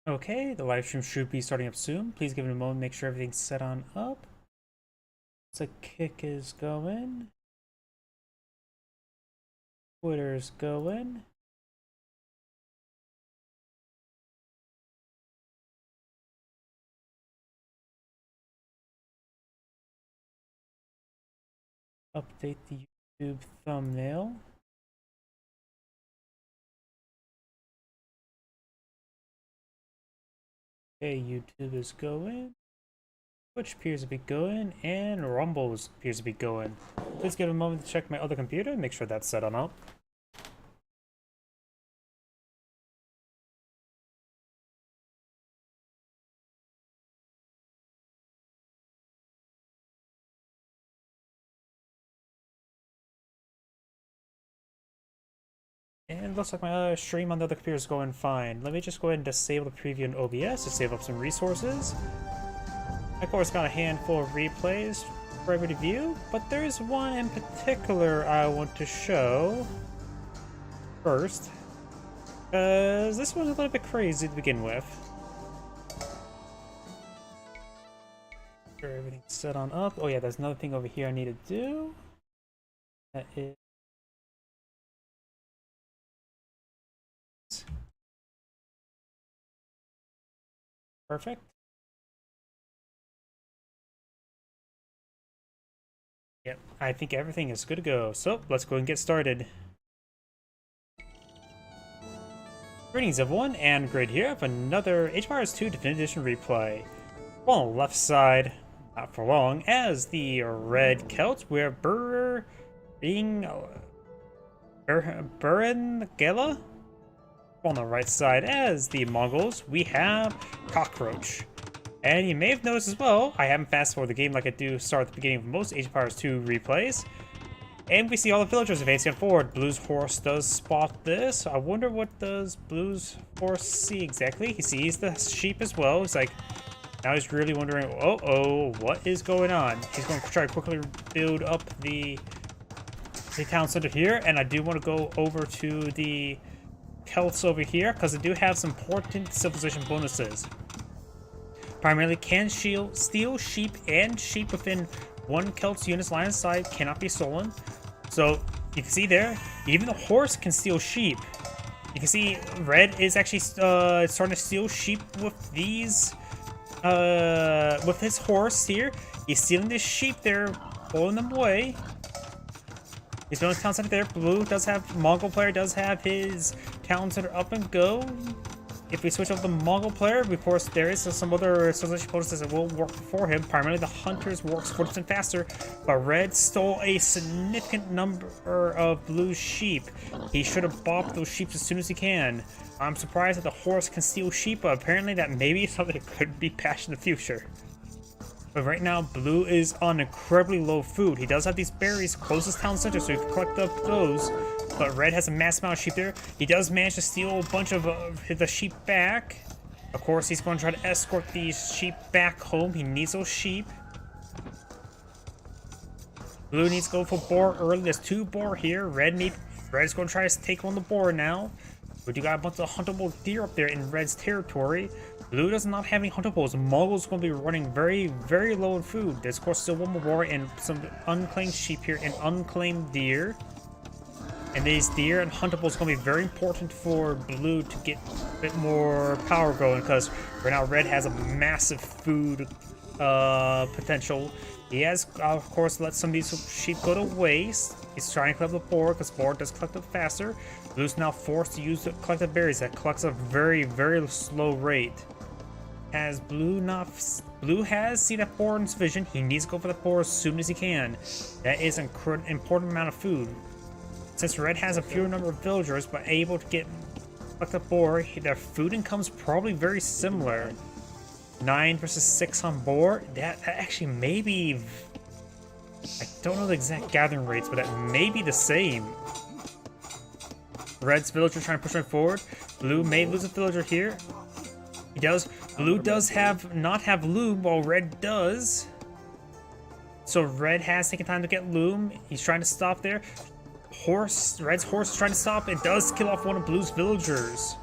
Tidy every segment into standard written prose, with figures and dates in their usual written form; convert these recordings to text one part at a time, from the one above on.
Okay, the live stream should be starting up soon. Please give it a moment, make sure everything's set on up. So kick is going. Twitter's going. Update the YouTube thumbnail. Okay, YouTube is going. Twitch appears to be going, and Rumble appears to be going. Please give it a moment to check my other computer and make sure that's set on up. And it looks like my stream on the other computer is going fine. Let me just go ahead and disable the preview in OBS to save up some resources. I, of course, got a handful of replays for everybody to view, but there's one in particular I want to show first, because this one's a little bit crazy to begin with. Sure, everything's set on up. Oh yeah, there's another thing over here I need to do. That is... perfect. Yep, I think everything is good to go. So, let's go and get started. Greetings everyone, and Grid here for another Age of Empires 2 Definitive Edition replay. Well, on the left side, not for long, as the Red Celts, we're Berengala. On the right side, as the Mongols, we have Cockroach. And you may have noticed as well, I haven't fast forwarded the game like I do start at the beginning of most Age of Empires 2 replays. And we see all the villagers advancing forward. Blue's horse does spot this. I wonder what does Blue's horse see exactly? He sees the sheep as well. It's like, now he's really wondering, oh, what is going on? He's going to try to quickly build up the town center here. And I do want to go over to the Celts over here, because they do have some important civilization bonuses. Primarily, can steal sheep, and sheep within one Celt's unit's line of sight cannot be stolen. So you can see there, even the horse can steal sheep. You can see Red is actually starting to steal sheep with these, with his horse here. He's stealing the sheep there, pulling them away. He's building town center there. Blue does have, Mongol player does have his town center up and go. If we switch over the Mongol player, of course, there is some other civilization bonuses that will work for him. Primarily, the Hunters works 40% faster, but Red stole a significant number of Blue's sheep. He should have bopped those sheep as soon as he can. I'm surprised that the horse can steal sheep, but apparently that may be something that could be patched in the future. But right now, Blue is on incredibly low food. He does have these berries close to his town center, so he can collect up those. But Red has a massive amount of sheep there. He does manage to steal a bunch of the sheep back. Of course, he's going to try to escort these sheep back home. He needs those sheep. Blue needs to go for boar early. There's 2 boar here. Red's going to try to take on the boar now. But you got a bunch of huntable deer up there in Red's territory. Blue does not have any huntables. Mongols going to be running very, very low in food. There's of course still one more boar and some unclaimed sheep here and unclaimed deer. And these deer and huntables going to be very important for Blue to get a bit more power going, because right now Red has a massive food potential. He has, of course, let some of these sheep go to waste. He's trying to collect the boar, because boar does collect up faster. Blue's now forced to use the collected berries that collects a very, very slow rate. Has Blue has seen that boar in his vision. He needs to go for the boar as soon as he can. That is an important amount of food. Since Red has a fewer number of villagers, but able to collect the boar, their food income's probably very similar. 9 versus 6 on boar. That actually may be... I don't know the exact gathering rates, but that may be the same. Red's villager trying to push right forward. Blue may lose a villager here. He does. Blue does not have loom, while Red does. So Red has taken time to get loom. He's trying to stop there. Red's horse is trying to stop. It does kill off one of Blue's villagers.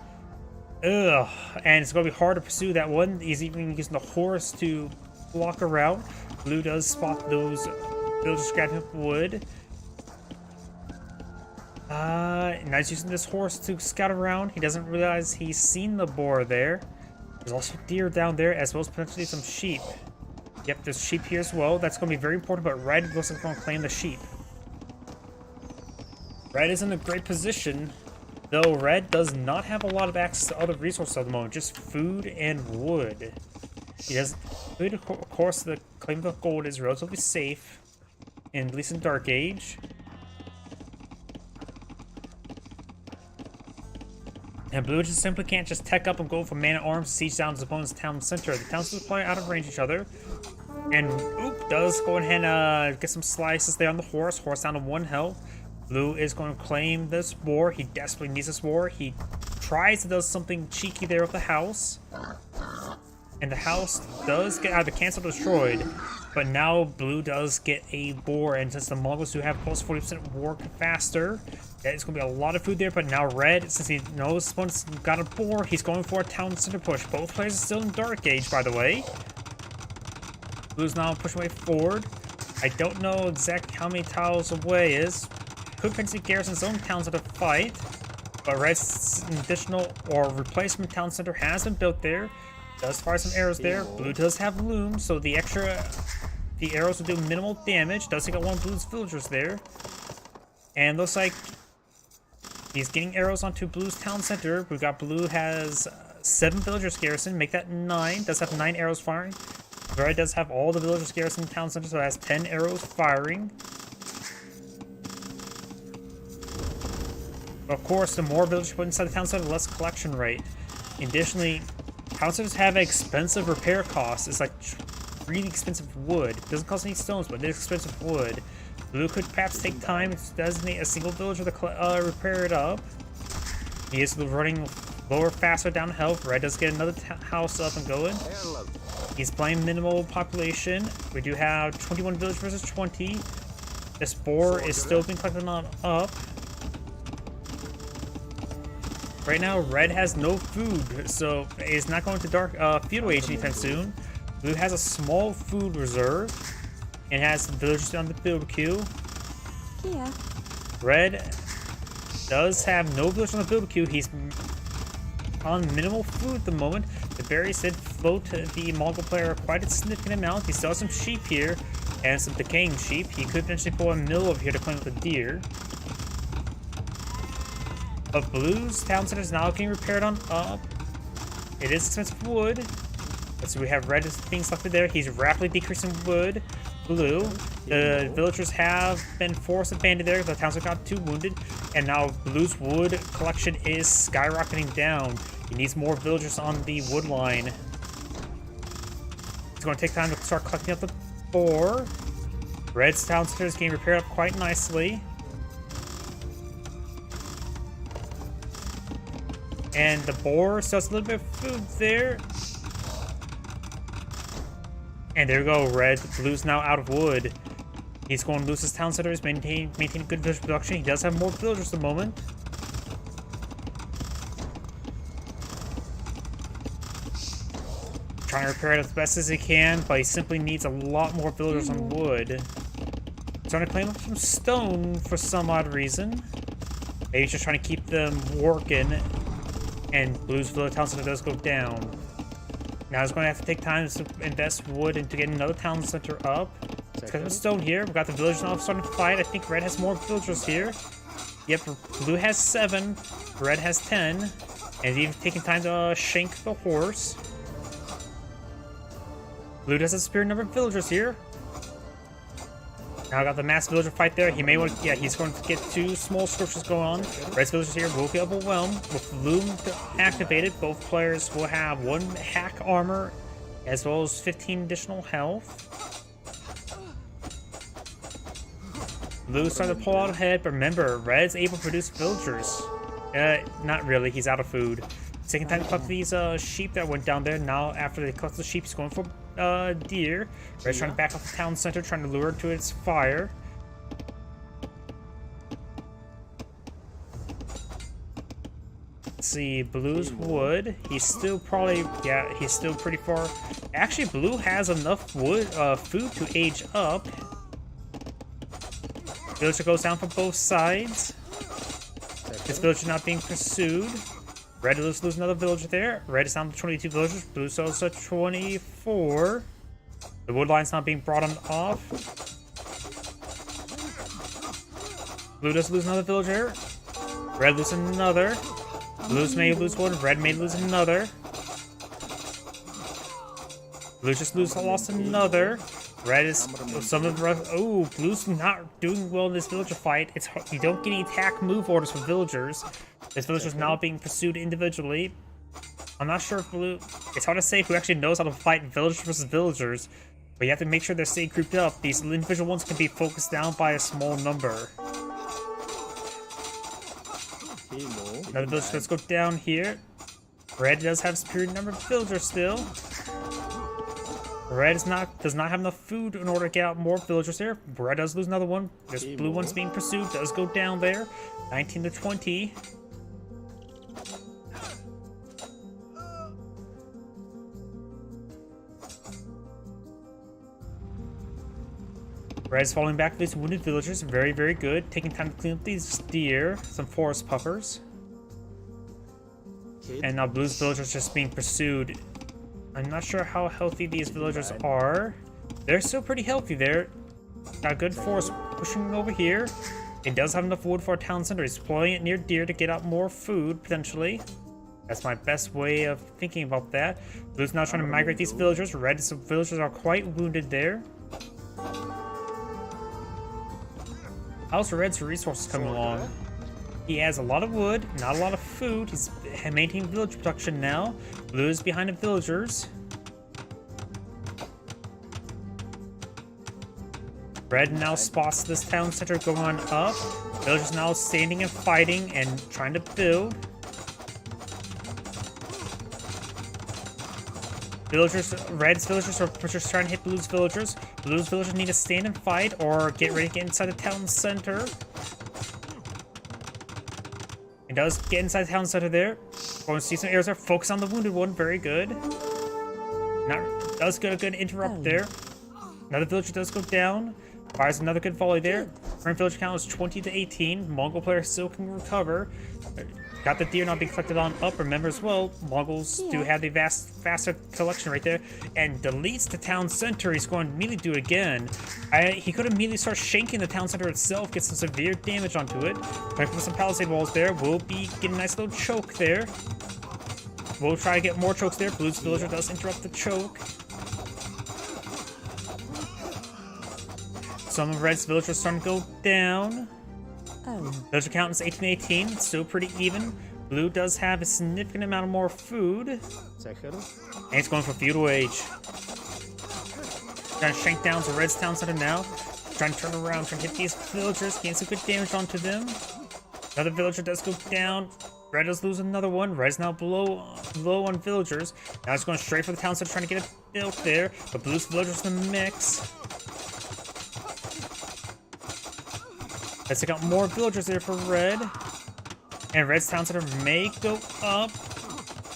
Ugh, and it's going to be hard to pursue that one. He's even using the horse to block a route. Blue does spot those villagers grabbing up wood. Now he's using this horse to scout around. He doesn't realize he's seen the boar there. There's also deer down there, as well as potentially some sheep. Yep, there's sheep here as well. That's going to be very important, but Red looks like he's going to claim the sheep. Red is in a great position, though Red does not have a lot of access to other resources at the moment, just food and wood. He has food, of course, the claim of the gold is relatively safe, at least in Dark Age. And Blue just simply can't just tech up and go for man-at-arms to siege down his opponent's town center. The town centers are playing out of range each other. And Oop does go ahead and get some slices there on the horse. Horse down to 1 health. Blue is going to claim this war. He desperately needs this war. He tries to do something cheeky there with the house. And the house does get either canceled or destroyed. But now Blue does get a boar. And since the Mongols who have plus 40% work faster, it's going to be a lot of food there. But now Red, since he knows his opponent's got a boar, he's going for a town center push. Both players are still in Dark Age, by the way. Blue's now pushing way forward. I don't know exactly how many tiles away is. Could potentially garrison his own town center to fight. But Red's additional or replacement town center has been built there. Does fire some arrows there. Blue does have loom, so the arrows will do minimal damage. Does take out one of Blue's villagers there. And looks like he's getting arrows onto Blue's town center. We've got Blue has 7 villagers garrison. Make that 9. Does have 9 arrows firing. Red does have all the villagers garrison in town center, so it has 10 arrows firing. Of course, the more villagers put inside the town center, the less collection rate. Additionally, town centers have expensive repair costs. It's like really expensive wood. It doesn't cost any stones, but it is expensive wood. Blue could perhaps take time to designate a single villager to repair it up. He is running lower, faster down health. Red does get another house up and going. He's playing minimal population. We do have 21 village versus 20. This boar is still being collected on up. Right now, Red has no food, so it's not going to Feudal Age anytime soon. Blue has a small food reserve and has villagers on the build queue. Yeah. Red does have no villagers on the build queue. He's on minimal food at the moment. The berries did float the Mongol player quite a significant amount. He still has some sheep here and some decaying sheep. He could potentially pull a mill over here to claim with a deer. But Blue's town center is now getting repaired on up. It is expensive wood. So we have Red being selected there. He's rapidly decreasing wood. Blue. The villagers have been forced abandoned there. The town center got 2 wounded. And now Blue's wood collection is skyrocketing down. He needs more villagers on the wood line. It's going to take time to start collecting up the boar. Red's town center is getting repaired up quite nicely. And the boar still has a little bit of food there. And there we go, Blue's now out of wood. He's going to lose his town center. He's maintaining good village production. He does have more villagers at the moment. Trying to repair it as best as he can, but he simply needs a lot more villagers on wood. He's trying to claim up some stone for some odd reason. Maybe he's just trying to keep them working. And Blue's village town center does go down. Now he's going to have to take time to invest wood into getting another town center up. Let's get some stone here. We've got the villagers now starting to fight. I think Red has more villagers here. Yep, Blue has 7. Red has 10. And he's even taking time to shank the horse. Blue does have a superior number of villagers here. Now I got the mass villager fight there. He may want to, yeah, he's going to get 2 small scriptures going on. Red's villagers here will be overwhelmed. With Loom activated, both players will have 1 hack armor as well as 15 additional health. Blue's starting to pull out ahead, but remember, Red's able to produce villagers. Not really, he's out of food. Taking time to collect these sheep that went down there. Now, after they collect the sheep, he's going for deer. Red's trying to back off the town center, trying to lure it to its fire. Let's see, Blue's wood. He's still probably, yeah, he's still pretty far. Actually, Blue has enough wood, food to age up. Villager goes down for both sides. This villager not being pursued. Red lose another villager there. Red is down to 22 villagers. Blue still at 24. The wood line's not being brought on off. Blue does lose another villager. Red loses another. Blues may lose one. Red may lose another. Blue just lost another. Red is some of the oh, Blue's not doing well in this villager fight. It's hard, you don't get any attack move orders for villagers. This villager's now being pursued individually. I'm not sure if Blue. It's hard to say who actually knows how to fight villagers versus villagers, but you have to make sure they're staying grouped up. These individual ones can be focused down by a small number. Another villager does go down here. Red does have superior number of villagers still. Red does not have enough food in order to get out more villagers there. Red does lose another one. This blue one's being pursued, does go down there. 19 to 20. Red is falling back to these wounded villagers. Very, very good. Taking time to clean up these deer. Some forest puffers. And now Blue's villagers just being pursued. I'm not sure how healthy these villagers are. They're still pretty healthy there. Got good force pushing over here. It does have enough wood for a town center. He's deploying it near deer to get out more food, potentially. That's my best way of thinking about that. Blue's now trying to migrate these villagers. Red's villagers are quite wounded there. How's Red's resources coming along? He has a lot of wood, not a lot of food. He's maintaining village production now. Blue is behind the villagers. Red now spots this town center going up. Villagers now standing and fighting and trying to build. Red's villagers are just trying to hit Blue's villagers. Blue's villagers need to stand and fight or get ready to get inside the town center. It does get inside the town center there. Going to see some arrows there. Focus on the wounded one. Very good. Does get a good interrupt there. Another villager does go down. Fires another good volley there. Current villager count is 20 to 18. Mongol player still can recover. Got the deer not being collected on up. Remember as well, Mongols do have the faster collection right there. And deletes the town center. He's going to immediately do it again. He could immediately start shanking the town center itself, get some severe damage onto it. Trying to put some palisade walls there. We'll be getting a nice little choke there. We'll try to get more chokes there. Blue's villager does interrupt the choke. Some of Red's villagers starting to go down. Villager count is 18-18. It's still pretty even. Blue does have a significant amount of more food. And it's going for feudal age. Trying to shank down to Red's town center now. Trying to turn around, trying to hit these villagers, gain some good damage onto them. Another villager does go down. Red does lose another one. Red's now low on villagers. Now it's going straight for the town center, trying to get it built there. But Blue's villagers in the mix. Let's take out more villagers there for Red. And Red's town center may go up.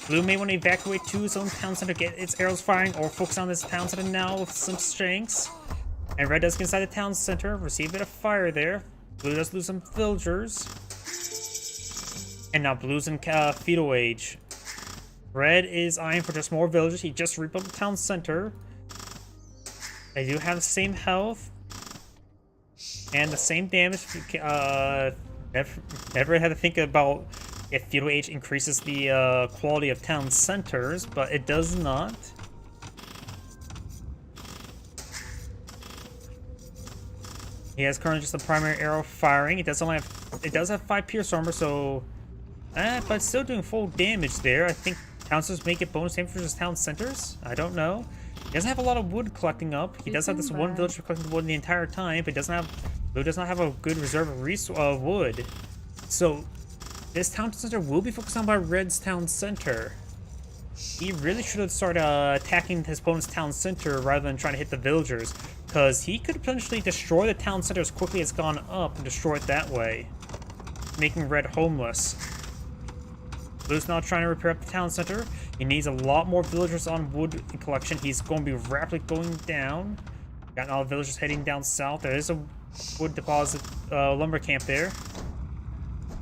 Blue may want to evacuate to his own town center, get its arrows firing, or focus on this town center now with some shanks. And Red does get inside the town center, receive a bit of fire there. Blue does lose some villagers. And now Blue's in feudal age. Red is eyeing for just more villagers. He just rebuilt the town center. They do have the same health. And the same damage. Never had to think about if feudal age increases the quality of town centers, but it does not. He has currently just the primary arrow firing. It does have 5 pierce armor, so but it's still doing full damage there. I think town centers may get bonus damage for his town centers. I don't know. He doesn't have a lot of wood collecting up. He does have this one villager collecting wood the entire time, but Blue does not have a good reserve of wood. So this town center will be focused on by Red's town center. He really should have started attacking his opponent's town center rather than trying to hit the villagers, because he could potentially destroy the town center as quickly as it's gone up and destroy it that way, making Red homeless. Blue's now trying to repair up the town center. He needs a lot more villagers on wood collection. He's going to be rapidly going down. Got all the villagers heading down south. There is a wood deposit lumber camp there.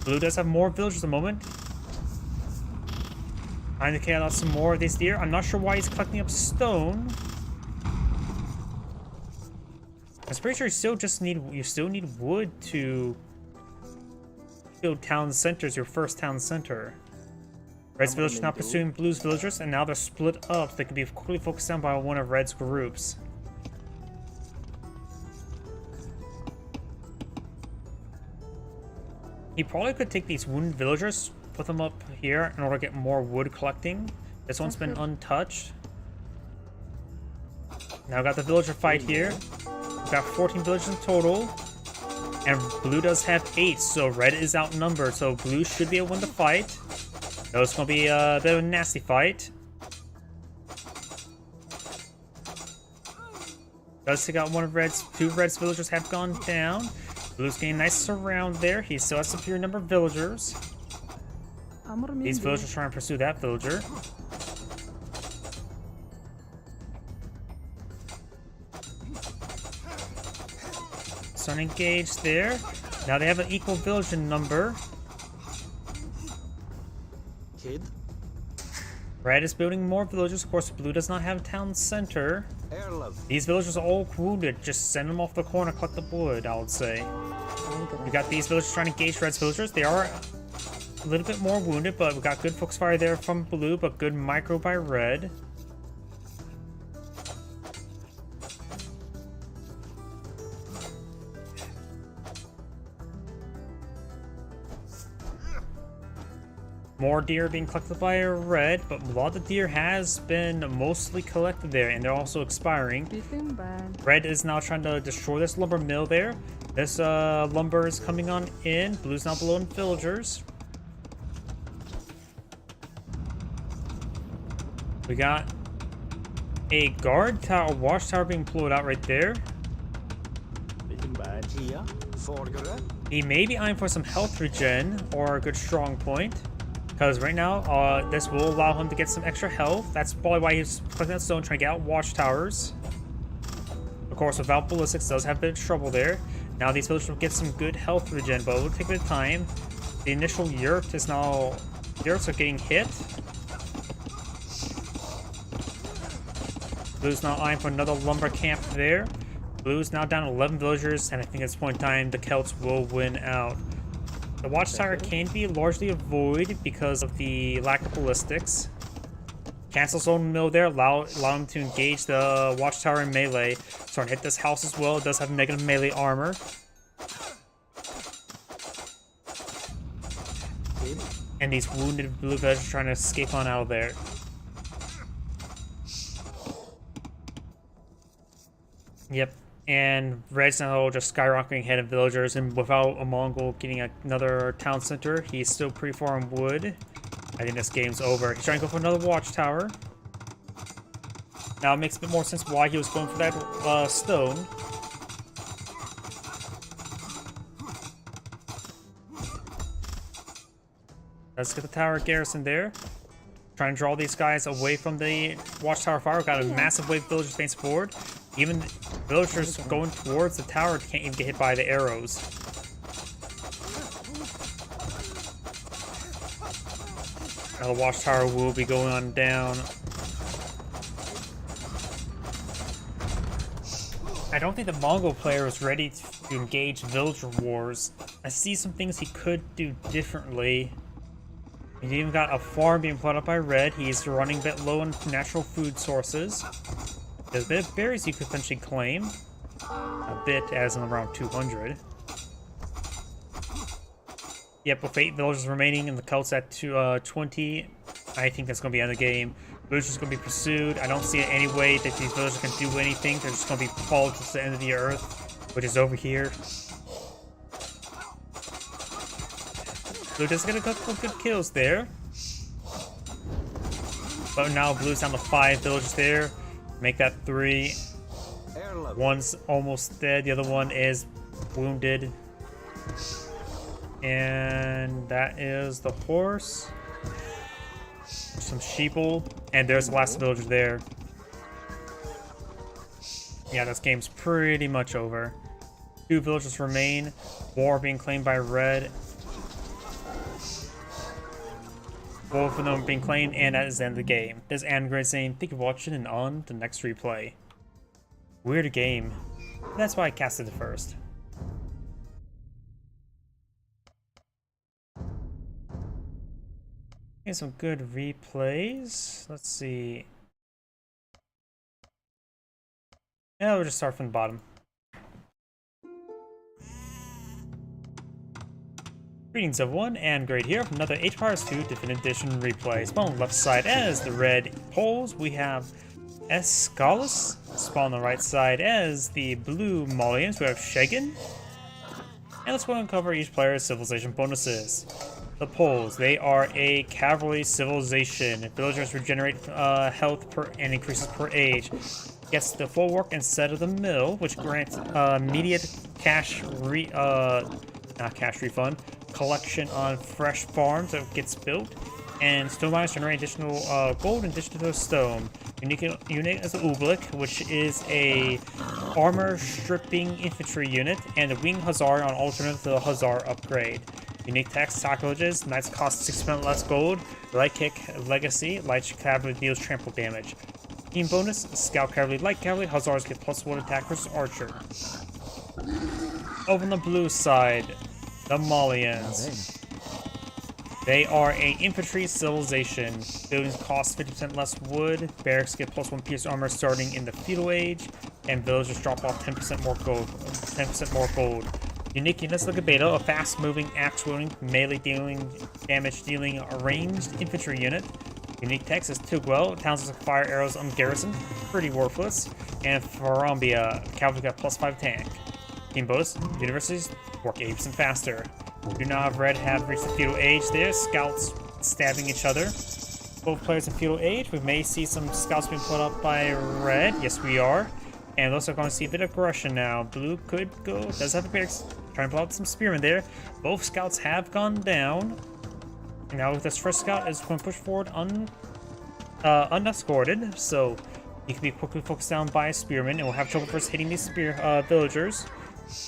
Blue does have more villagers at the moment. Trying to get out some more of these deer. I'm not sure why he's collecting up stone. I'm pretty sure you still need wood to build town centers, your first town center. Red's villagers now pursuing Blue's villagers, and now they're split up. They can be quickly focused on by one of Red's groups. He probably could take these wounded villagers, put them up here in order to get more wood collecting. This one's been untouched. Now we got the villager fight here. We've got 14 villagers in total. And Blue does have 8, so Red is outnumbered. So Blue should be able to win the fight. Though it's going to be a bit of a nasty fight. Does take out one of Red's. 2 Red's villagers have gone down. Blue's getting a nice surround there. He still has a superior number of villagers. These villagers are trying to pursue that villager. So engaged there. Now they have an equal villager number. Kid. Red is building more villagers. Of course, Blue does not have a town center. These villagers are all wounded. Just send them off the corner, collect the wood, I would say. We got these villagers trying to engage Red's villagers. They are a little bit more wounded, but we got good focus fire there from Blue, but good micro by Red. More deer being collected by Red, but a lot of the deer has been mostly collected there, and they're also expiring. Red is now trying to destroy this lumber mill there. This lumber is coming on in. Blue's now below in villagers. We got a guard tower, watchtower being pulled out right there. He may be eyeing for some health regen or a good strong point. Because right now, this will allow him to get some extra health. That's probably why he's collecting that stone, trying to get out watchtowers. Of course, without ballistics, does have a bit of trouble there. Now these villagers will get some good health regen, but it will take a bit of time. The initial yurt is now... Yurts are getting hit. Blue's now eyeing for another lumber camp there. Blue's now down 11 villagers, and I think at this point in time, the Celts will win out. The watchtower can be largely avoided because of the lack of ballistics. Cancel zone mill there, allow him to engage the watchtower in melee. So hit this house as well. It does have negative melee armor. And these wounded blue villagers are trying to escape on out of there. Yep. And Red's now just skyrocketing ahead of villagers, and without a Mongol getting another town center, he's still pretty far on wood. I think this game's over. He's trying to go for another watchtower. Now it makes a bit more sense why he was going for that stone. Let's get the tower garrison there. Trying to draw these guys away from the watchtower fire. We've got a massive wave of villagers facing forward. Even villagers going towards the tower can't even get hit by the arrows. Now the watchtower will be going on down. I don't think the Mongol player is ready to engage villager wars. I see some things he could do differently. He's even got a farm being put up by Red. He's running a bit low on natural food sources. There's a bit of berries you could potentially claim. A bit, as in around 200. Yep, with 8 villagers remaining and the Celts at 20, I think that's going to be the end of the game. Villagers going to be pursued. I don't see any way that these villagers can do anything. They're just going to be followed to the end of the earth, which is over here. Blue does get a couple of good kills there. But now Blue's down to 5 villagers there. Make that 3. One's almost dead. The other one is wounded. And that is the horse. Some sheeple, and there's the last villager there. Yeah, this game's pretty much over. 2 villagers remain. War being claimed by red. Both of them being claimed, and that is the end of the game. This is Adam Gray saying, thank you for watching, and on the next replay. Weird game. That's why I casted it first. Okay, some good replays. Let's see. Yeah, we'll just start from the bottom. Greetings everyone, and Great here from another Age of Empires 2 Definitive Edition replay. Spawn on the left side as the red poles, we have Escalus. Spawn on the right side as the blue Malians, we have Shagan. And let's go and cover each player's civilization bonuses. The poles, they are a cavalry civilization. Villagers regenerate health and increases per age. Gets the full work instead of the mill, which grants immediate cash not cash refund, collection on fresh farms that gets built, and stone mines generate additional gold in addition to the stone. Unique unit is the Ublik, which is a armor stripping infantry unit, and the wing hussar on alternate to the hussar upgrade. Unique text, sacrilege, knights cost 6% less gold, light kick, legacy, light cavalry deals trample damage. Team bonus, scout cavalry, light cavalry, hussars get +1 attack versus archer. Over on the blue side, the Malians. They are a infantry civilization. Buildings cost 50% less wood, barracks get +1 pierce armor starting in the feudal age, and villagers drop off 10% more gold. 10% more gold. Unique units like a beta, a fast-moving, axe-wielding, melee-dealing, damage-dealing, ranged infantry unit. Unique text is Tugwell, towns like fire arrows on garrison, pretty worthless. And Farambia, cavalry got +5 tank. Team bonus, universities work 80% faster. Do not have red have reached the feudal age there, scouts stabbing each other. Both players in feudal age, we may see some scouts being put up by red, yes we are. And looks like we're going to see a bit of aggression now. Blue could go, does have a barracks, trying to pull out some spearmen there. Both scouts have gone down. And now this first scout is going to push forward unescorted, so he can be quickly focused down by a spearman, and we'll have trouble first hitting these villagers.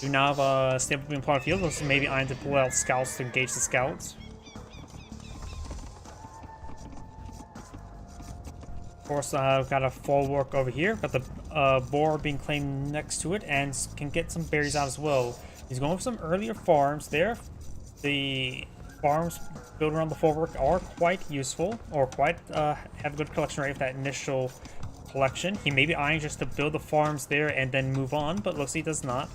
Do not have a staple being applied on the field, so maybe I need to pull out scouts to engage the scouts. Of course, I've got a full work over here. Got the boar being claimed next to it, and can get some berries out as well. He's going for some earlier farms there. The farms built around the forework are quite useful, or quite have a good collection rate of that initial collection. He may be eyeing just to build the farms there and then move on, but looks like he does not.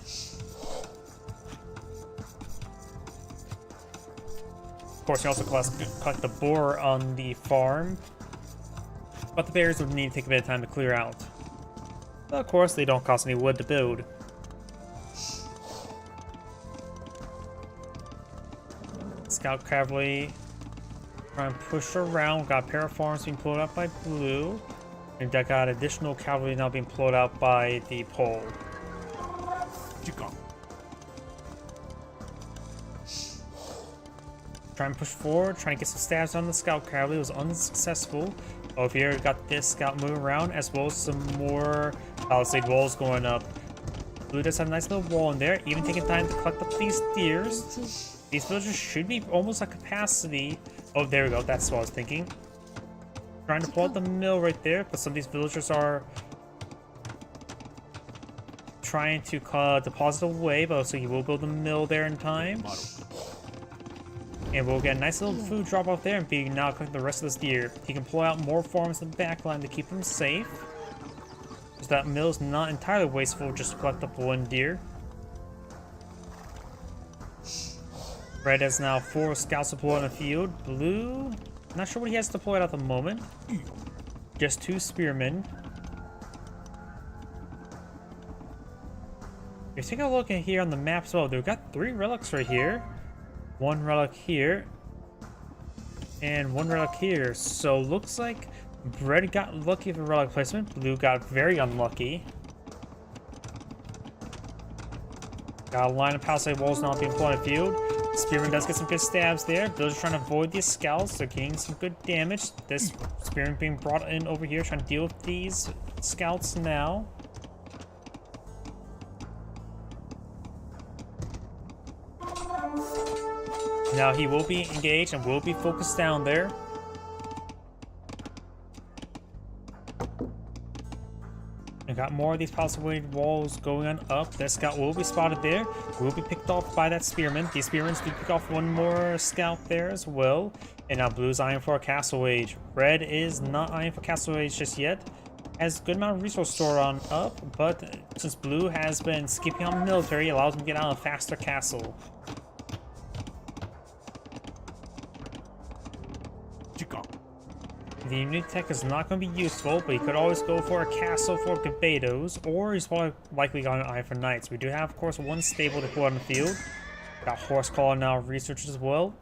Of course, you also collect the boar on the farm, but the berries would need to take a bit of time to clear out. But of course, they don't cost any wood to build. Scout cavalry trying to push around. Got a pair of farms being pulled out by blue, and I got additional cavalry now being pulled out by the pole. Trying to push forward, trying to get some stabs on the scout cavalry. Was unsuccessful. Over here, we got this scout moving around, as well as some more palisade walls going up. Blue does have a nice little wall in there, even taking time to collect up these deers. These villagers should be almost at capacity. Oh, there we go. That's what I was thinking. Trying to pull out the mill right there, but some of these villagers are trying to deposit away, but so he will build a mill there in time. And we'll get a nice little food drop off there and be now collecting the rest of this deer. He can pull out more farms in the back line to keep them safe. So that mill's not entirely wasteful just to collect up one deer. Red has now 4 scouts deployed on the field. Blue, not sure what he has deployed at the moment. Just 2 spearmen. If you take a look at here on the map as well, they've got 3 relics right here. 1 relic here. And 1 relic here. So looks like Red got lucky with the relic placement. Blue got very unlucky. Got a line of palisade walls now being put on the field. Spearman does get some good stabs there. Villagers trying to avoid these scouts. They're getting some good damage. This Spearman being brought in over here, trying to deal with these scouts now. Now he will be engaged and will be focused down there. And got more of these possible walls going on up. That scout will be spotted there. Will be picked off by that spearman. These spearmen do pick off one more scout there as well. And now blue's eyeing for a castle age. Red is not eyeing for castle age just yet. Has a good amount of resource stored on up, but since blue has been skipping on military, it allows him to get out a faster castle. The immunity tech is not going to be useful, but he could always go for a castle for Gabados, or he's probably likely going to eye for knights. We do have, of course, one stable to put on the field. Got Horsecaller now researched as well.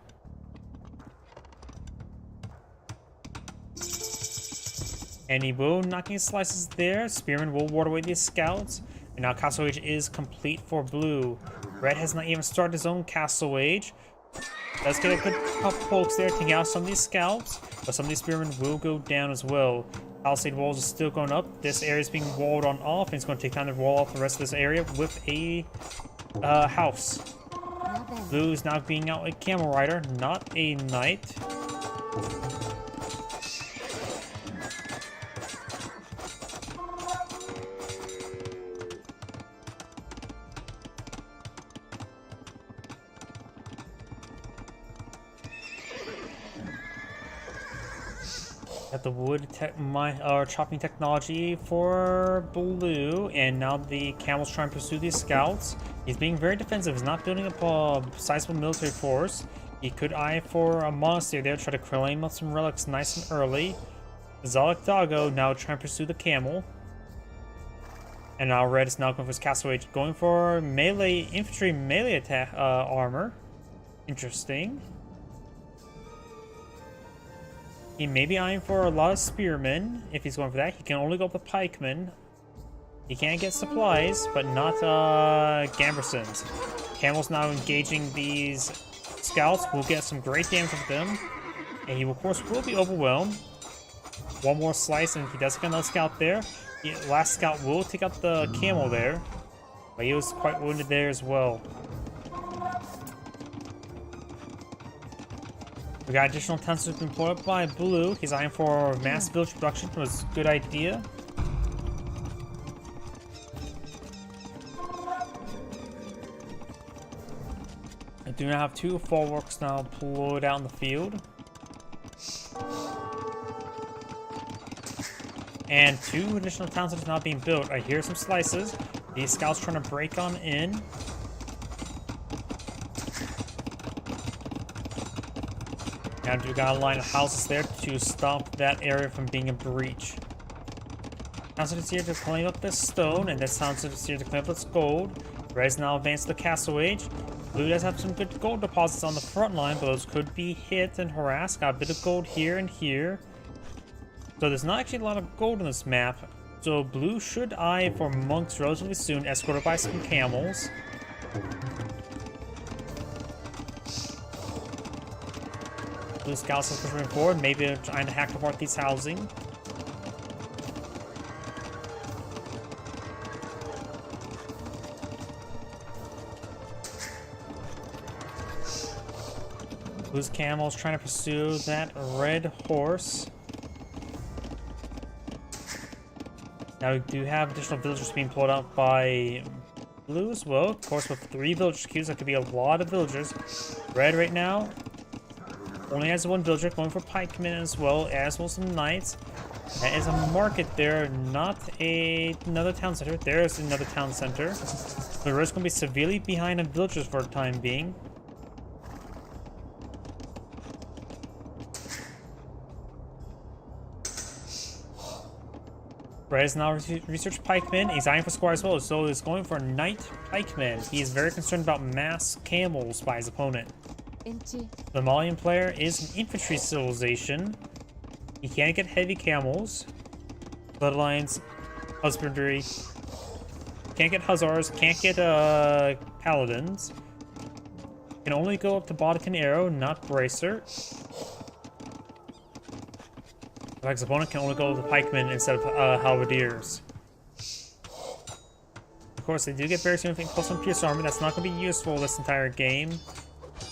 And he will knocking slices there. Spearman will ward away these scouts. And now Castle Age is complete for blue. Red has not even started his own Castle Age. Does get a good couple pokes there, taking out some of these scouts, but some of these spearmen will go down as well. Palisade walls are still going up. This area is being walled on off, and it's going to take time to wall off the rest of this area with a house. Blue is now being out a camel rider, not a knight. Got the wood chopping technology for blue, and now the camel's trying to pursue these scouts. He's being very defensive. He's not building up a sizable military force. He could eye for a monastery there, try to claim up some relics nice and early. Zalek Dago now trying to pursue the camel. And now Red is now going for his Castle Age, going for melee infantry melee attack armor. Interesting. He may be eyeing for a lot of spearmen if he's going for that. He can only go with the pikemen. He can get supplies, but not Gambersons. Camel's now engaging these scouts. Will get some great damage with them. And he, of course, will be overwhelmed. One more slice, and he does get another scout there. The last scout will take out the camel there. But he was quite wounded there as well. We got additional towns been pulled up by blue. He's eyeing for mass village production. It was a good idea. I do now have two forwarks now pulled out in the field. And two additional towns that are now being built. I hear some slices. These scouts trying to break on in. And we got a line of houses there to stop that area from being a breach. Council is here to clean up this stone, and this council is here to clean up this gold. Red is now advanced to the Castle Age. Blue does have some good gold deposits on the front line, but those could be hit and harassed. Got a bit of gold here and here. So there's not actually a lot of gold in this map. So blue should eye for monks relatively soon, escorted by some camels. Blue scouts are pushing forward. Maybe they're trying to hack apart these housing. Blue's camels trying to pursue that red horse. Now we do have additional villagers being pulled out by blue as well. Of course, with 3 villager queues, that could be a lot of villagers. Red right now only has 1 villager, going for pikemen as well some knights. That is a market there, not another town center. There is another town center. The risk going to be severely behind on villagers for the time being. Red has now researched pikemen. He's eyeing for squire as well, so he's going for knight pikemen. He is very concerned about mass camels by his opponent. The Malian player is an infantry civilization. He can't get heavy camels. Bloodlines, husbandry. Can't get hussars. Can't get paladins. Can only go up to Bodkin Arrow, not Bracer. Like his opponent can only go with the pikemen instead of halberdiers. Of course, they do get very significant plus 1 pierce armor. That's not going to be useful this entire game.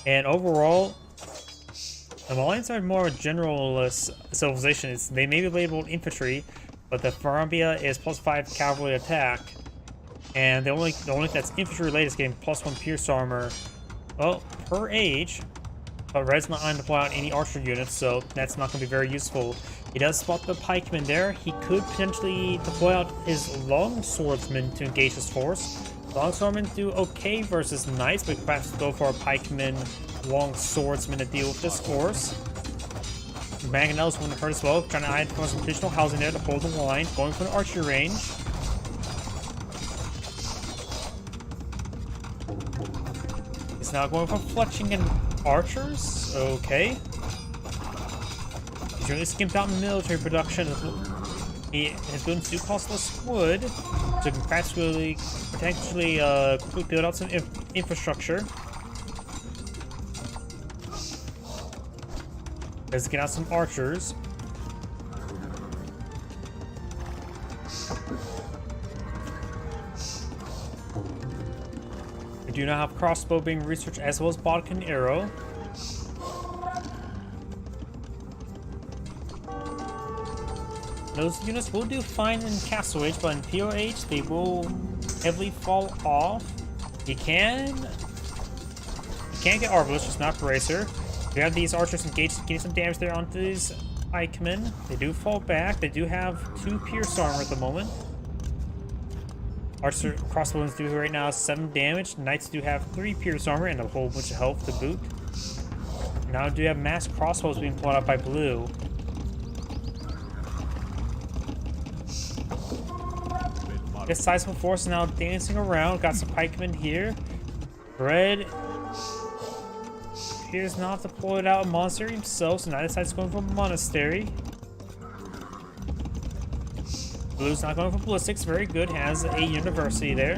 And overall, the Malians are more a generalist civilization. They may be labeled infantry, but the Farambia is plus 5 cavalry attack. And the only thing that's infantry related is getting plus 1 pierce armor, well, per age. But Red's not going to deploy out any archer units, so that's not going to be very useful. He does spot the pikeman there. He could potentially deploy out his longswordsmen to engage his force. Longswordmen do okay versus knights, but perhaps go for a pikeman longswordsman to deal with this force. Mangonels wouldn't hurt as well, trying to add some additional housing there to hold the line, going for an archery range. He's now going for fletching and archers. Okay. He's really skimped out military production. His buildings do cost less wood, so he can potentially quickly build out some infrastructure. Let's get out some archers. We do now have crossbow being researched as well as Bodkin Arrow. Those units will do fine in Castle Age, but in POH they will heavily fall off. You can get Arbalist, just not Bracer. We have these archers engaged, getting some damage there onto these pikemen. They do fall back. They do have 2 pierce armor at the moment. Archer crossbows do right now 7 damage. Knights do have 3 pierce armor and a whole bunch of health to boot. Now do have mass crossbows being pulled out by blue. This sizable force is now dancing around. Got some pikemen here. Red appears not to pull it out a monastery himself, so now decides going for a monastery. Blue's not going for ballistics, very good, has a university there.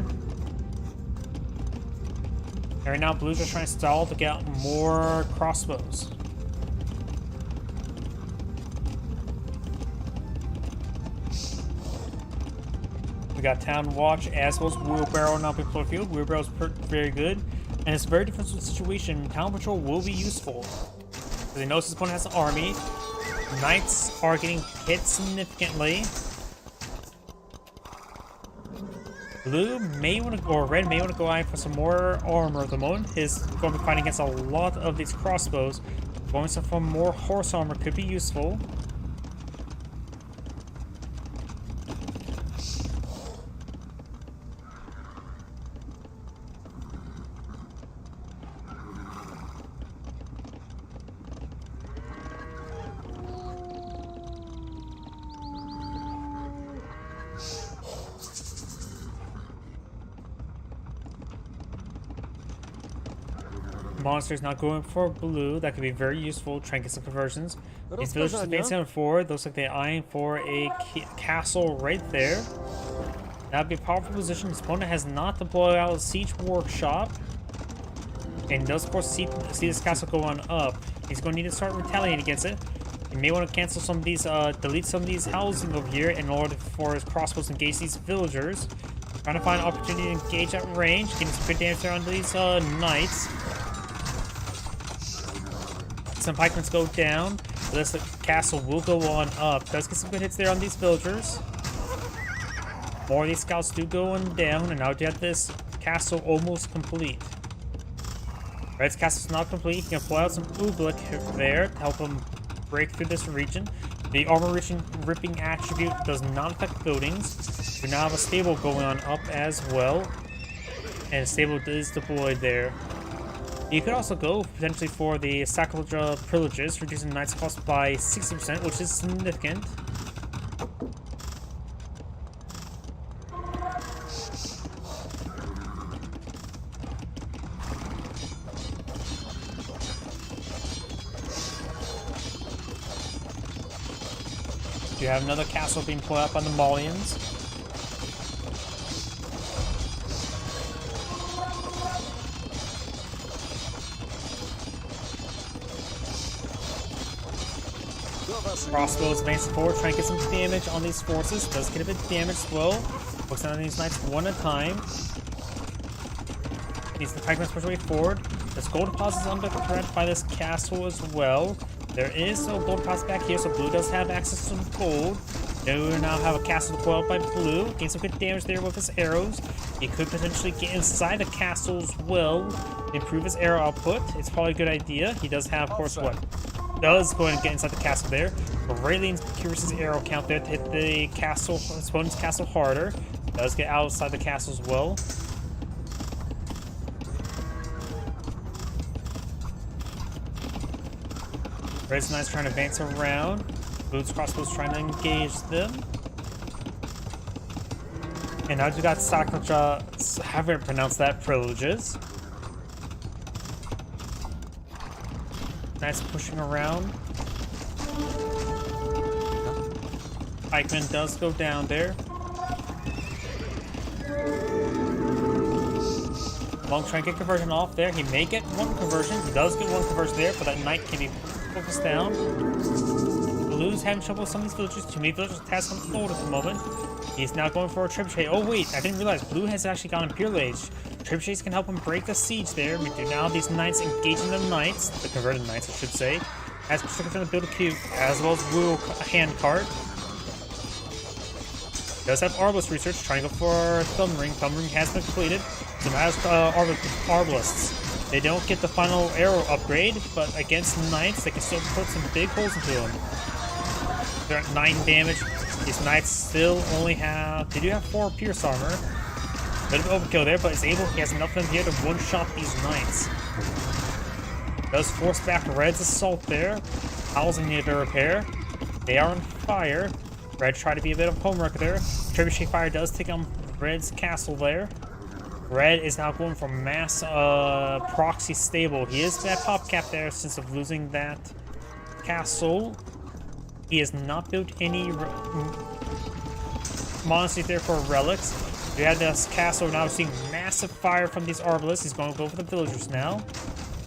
And right now, Blue's are trying to stall to get out more crossbows. We got Town Watch as well as Wheelbarrow now being put field. Wheelbarrow's very good. And it's a very different situation. Town Patrol will be useful. Because they notice his opponent has an army. Knights are getting hit significantly. Blue may want to, or Red may want to go out for some more armor at the moment. He's going to be fighting against a lot of these crossbows. Going for more horse armor could be useful. Monster's not going for blue. That could be very useful. Try and get some conversions. These villagers advancing on forward. Looks like they're eyeing for a castle right there. That'd be a powerful position. His opponent has not deployed out a siege workshop. And does, of course, see this castle go on up. He's going to need to start retaliating against it. He may want to cancel some of these, delete some of these housing over here in order for his crossbows to engage these villagers. Trying to find an opportunity to engage at range. Getting some good damage there onto these knights. Some pikemen go down, but this castle will go on up. Does get some good hits there on these villagers. More of these scouts do go on down, and now you have this castle almost complete. Red's castle's not complete. You can pull out some Ooblik there to help him break through this region. The armor ripping attribute does not affect buildings. We now have a stable going on up as well, and a stable is deployed there. You could also go potentially for the Sacrilege Privileges, reducing the knight's cost by 60%, which is significant. You have another castle being put up on the Malians. Crossbows advancing forward, trying to get some damage on these forces. Does get a bit of damage as well. Focusing on these knights one at a time. Needs the pikemen to push away forward. This gold deposit is under threat by this castle as well. There is no gold deposit back here, so blue does have access to some gold. They now have a castle deployed by blue. Gain some good damage there with his arrows. He could potentially get inside the castle as well. Improve his arrow output. It's probably a good idea. He does have, of course, what? Does go ahead and get inside the castle there. But greatly increases his arrow count there to hit the castle, his opponent's castle harder. Does get outside the castle as well. Red's Knights trying to advance around. Blue's crossbows trying to engage them. And now we got Saknacha, however to pronounce that, privileges. Knights pushing around. Pikeman does go down there. Monk trying to get conversion off there. He may get one conversion. He does get one conversion there, but that knight can be focused down. Blue's having trouble with some of these villagers. Too many villagers attached on the gold at the moment. He's now going for a trebuchet. Oh wait, I didn't realize Blue has actually gone Imperial Age. Trebuchets can help him break the siege there. We do now have these knights engaging the knights, the converted knights I should say. As Pacific trying to build a cube, as well as Wu hand cart. Does have Arbalest research, trying to go for Thumb Ring. Thumb Ring has been completed. So now has Arbalists. They don't get the final arrow upgrade, but against knights, they can still put some big holes into them. They're at 9 damage. These knights still only have... They do have 4 pierce armor. Bit of overkill there, but he has enough of them here to one-shot these knights. Does force back Red's assault there. Housing needed to repair. They are on fire. Red tried to be a bit of homework there. Trebuchet fire does take on Red's castle there. Red is now going for mass proxy stable. He is at pop cap there since of losing that castle. He has not built any monasteries there for relics. We have this castle now seeing massive fire from these Arbalists. He's going to go for the villagers now.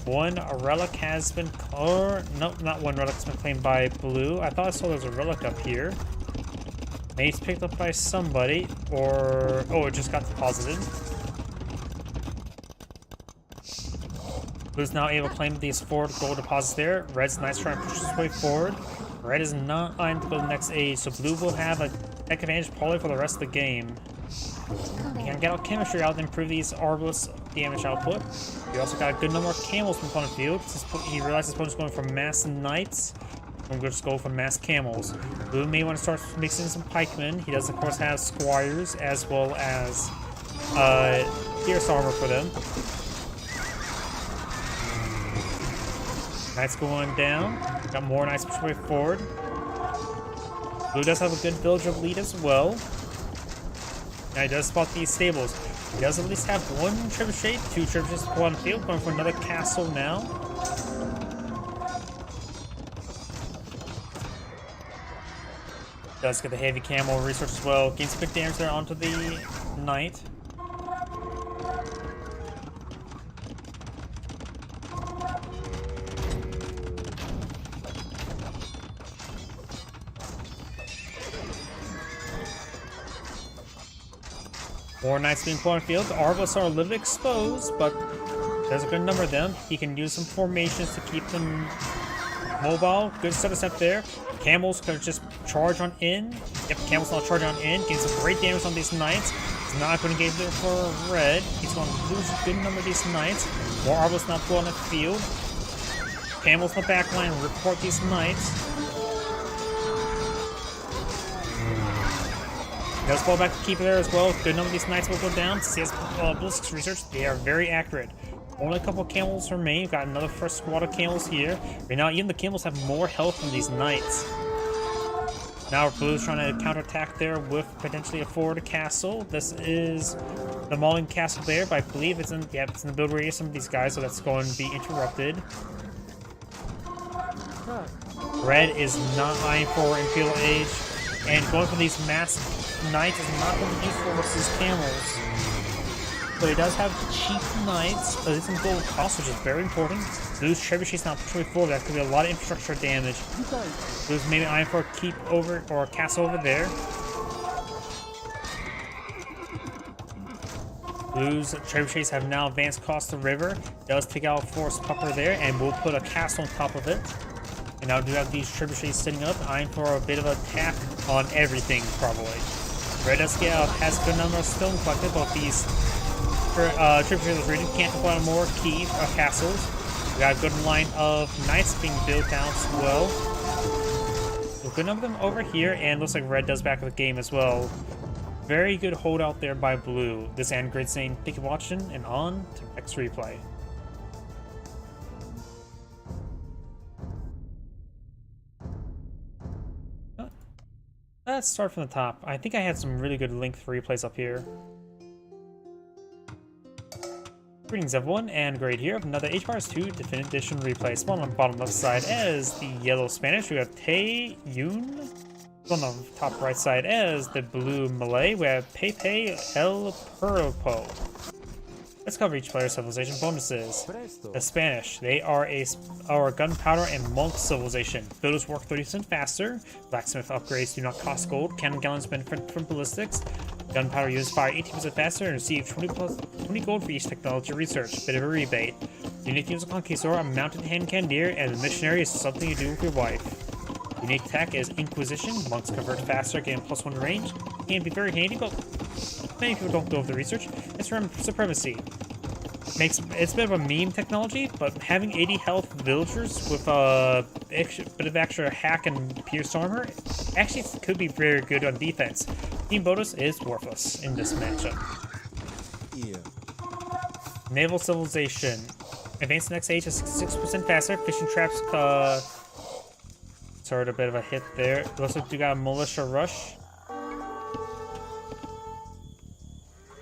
One relic has been... Nope, not one relic has been claimed by Blue. I thought I saw there was a relic up here. Maybe it's picked up by somebody, or... Oh, it just got deposited. Blue's now able to claim these 4 gold deposits there. Red's nice trying to push his way forward. Red is not on to go to the next age, so Blue will have a tech advantage probably for the rest of the game. He can get chemistry out and improve these Arbalest damage output. He also got a good number of camels from opponent field. He realized his opponent's going for mass knights. I'm going to just go for mass camels. Blue may want to start mixing some pikemen. He does, of course, have squires as well as pierce armor for them. Knights going down. Got more knights push way forward. Blue does have a good villager lead as well. Now he does spot these stables. He does at least have 1 trebuchet, 2 trebuchets on the field, going for another castle now. Does get the heavy camel research as well. Gains big damage there onto the knight. More knights being put on the field. The Arbalists are a little bit exposed, but there's a good number of them. He can use some formations to keep them mobile. Good setup there. Camels could just charge on in. Yep, Camels now charge on in. Gains some great damage on these knights. He's not going to engage there for Red. He's going to lose a good number of these knights. More Arbalists now put on the field. Camels in the back line report these knights. He does fall back to keep it there as well. Good number of these knights will go down. Since he has ballistics research, they are very accurate. Only a couple of camels remain. We've got another first squad of camels here. Right now, even the camels have more health than these knights. Now Blue's trying to counterattack there with potentially a forward castle. This is the Mauling Castle there, but I believe it's in, it's in the build radius of some of these guys, so that's going to be interrupted. Red is not eyeing for Imperial Age, and going for these mass knights is not going to be useful versus camels. but it does have cheap knights, but it's some gold cost, which is very important. Blue's trebuchet's now pushing forward. That could be a lot of infrastructure damage. Blue's maybe eyeing for a keep over or a castle over there. Blue's trebuchets have now advanced across the river. Does take out a forest pupper there, and we'll put a castle on top of it. And now do have these trebuchets sitting up, eyeing for a bit of an attack on everything, probably. Red does get has a good number of stone collected, but these trebuchets region can't deploy on more castles. We got a good line of knights being built out as well. So a good number of them over here, and looks like Red does back of the game as well. Very good holdout there by Blue. This and Grid saying, thank you for watching, and on to next replay. Let's start from the top. I think I had some really good length replays up here. Greetings everyone, and great here. Another HPARS 2 Definitive Edition replay. Spawn on the bottom left side as the yellow Spanish. We have Tae Yun. On the top right side as the blue Malay. We have Pepe El Purpo. Let's cover each player's civilization bonuses. The Spanish, they are our gunpowder and monk civilization. Builders work 30% faster. Blacksmith upgrades do not cost gold. Cannon gallons benefit from ballistics. Gunpowder uses fire 18% faster and receive 20 gold for each technology research. Bit of a rebate. Unique use of Conquistador, a mounted hand cannoneer, and the missionary is something you do with your wife. Unique tech is Inquisition. Monks convert faster, getting +1 range. Can be very handy, but many people don't go with the research. It's from Supremacy. It's a bit of a meme technology, but having 80 health villagers with a bit of extra hack and pierced armor actually could be very good on defense. Team bonus is worthless in this matchup. Yeah. Naval Civilization. Advanced next age is 6% faster. Fishing traps sort of a bit of a hit there. Looks like you got a militia rush.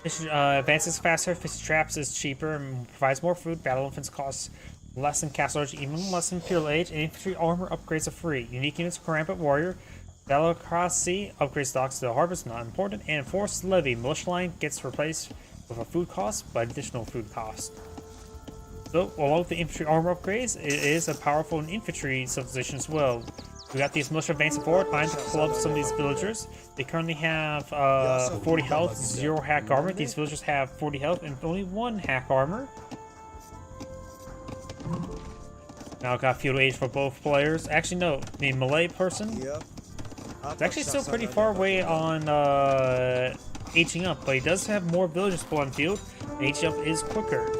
Advances faster, fishing traps is cheaper and provides more food. Battle infants costs less than castle age, even less than Imperial Age, and infantry armor upgrades are free. Unique units for Rampant Warrior. Battle across sea upgrades docks to the harbor is not important, and Forced Levy militia line gets replaced with a food cost by additional food cost. So, along with the infantry armor upgrades, it is a powerful infantry civilization as well. We got these militia advancing forward, trying to club some of these villagers. They currently have 40 health, 0 hack armor. These villagers have 40 health and only 1 hack armor. Now got feudal age for both players. Actually, no, the Malay person is actually still pretty far away on aging up, but he does have more villagers full on field. Aging up is quicker.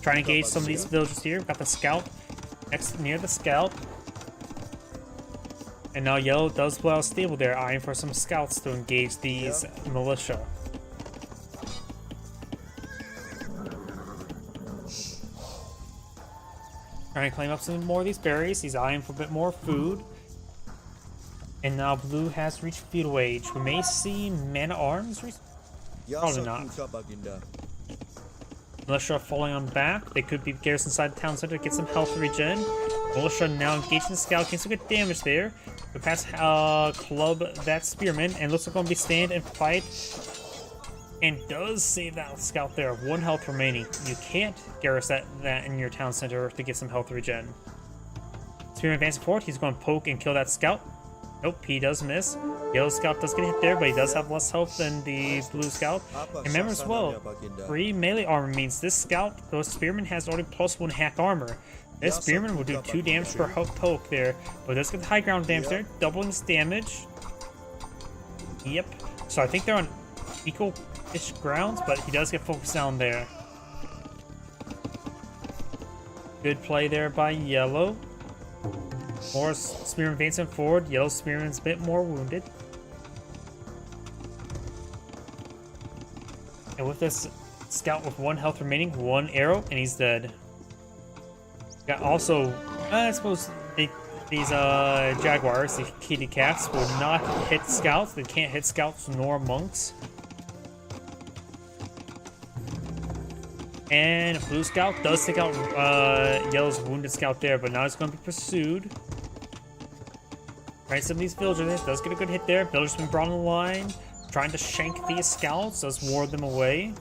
Trying to engage some of these villagers here. Got the scout next near the scout. And now yellow does pull out stable there, eyeing for some scouts to engage these militia. Trying to claim up some more of these berries. He's eyeing for a bit more food. And now blue has reached feudal age. We may see man-at-arms. Probably not. Militia falling on back. They could be garrisoned inside the town center to get some health regen. Militia now engaging the scout, getting some good damage there. The pass club that spearman, and looks like going to be stand and fight. And does save that scout there. 1 health remaining. You can't garrison that in your town center to get some health regen. Spearman advancing forward. He's going to poke and kill that scout. Nope, he does miss. Yellow scout does get hit there, but he does have less health than the blue scout. And remember as well, free melee armor means this scout, the spearman, has already +1 hack armor. This spearman will do 2 damage per poke there, but does get the high ground damage there, doubling his damage. Yep. So I think they're on equal-ish grounds, but he does get focused down there. Good play there by yellow. More spearman advancing forward. Yellow spearman's a bit more wounded. And with this scout with 1 health remaining, 1 arrow, and he's dead. Got also, I suppose these jaguars, the kitty cats, will not hit scouts. They can't hit scouts nor monks. And blue scout does take out yellow's wounded scout there, but now it's going to be pursued. Right, some of these villagers does get a good hit there. Villagers been brought on the line. Trying to shank these scouts, does ward them away.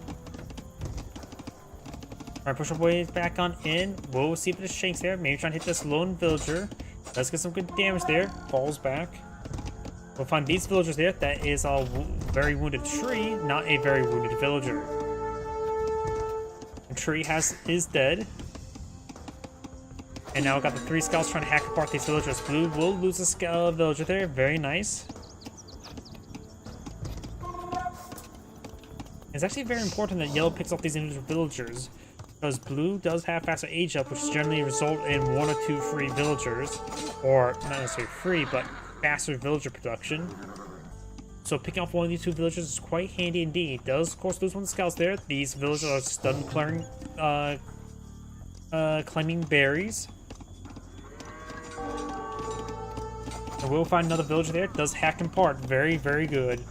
Trying to push our way back on in. We'll see if it shanks there. Maybe trying to hit this lone villager. Let's get some good damage there. Falls back. We'll find these villagers there. That is a very wounded tree, not a very wounded villager. The tree is dead. And now we've got the 3 scouts trying to hack apart these villagers. Blue will lose a villager there. Very nice. It's actually very important that yellow picks off these individual villagers, because blue does have faster age up, which generally result in 1 or 2 free villagers, or not necessarily free, but faster villager production. So picking off one of these 2 villagers is quite handy indeed. It does of course lose 1 of the scouts there. These villagers are stun claiming berries. And we'll find another villager there. It does hack and part. Very, very good.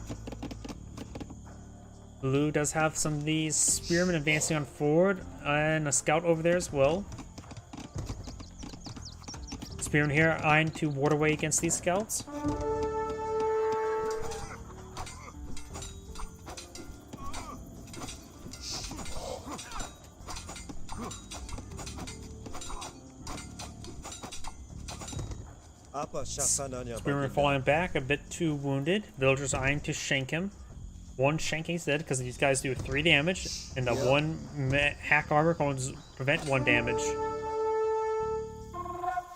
Blue does have some of these spearmen advancing on forward, and a scout over there as well. Spearmen here eyeing to ward away against these scouts. Spearman falling back, a bit too wounded. Villagers eyeing to shank him. 1 shanking is dead because these guys do 3 damage, and the 1 hack armor going to prevent 1 damage.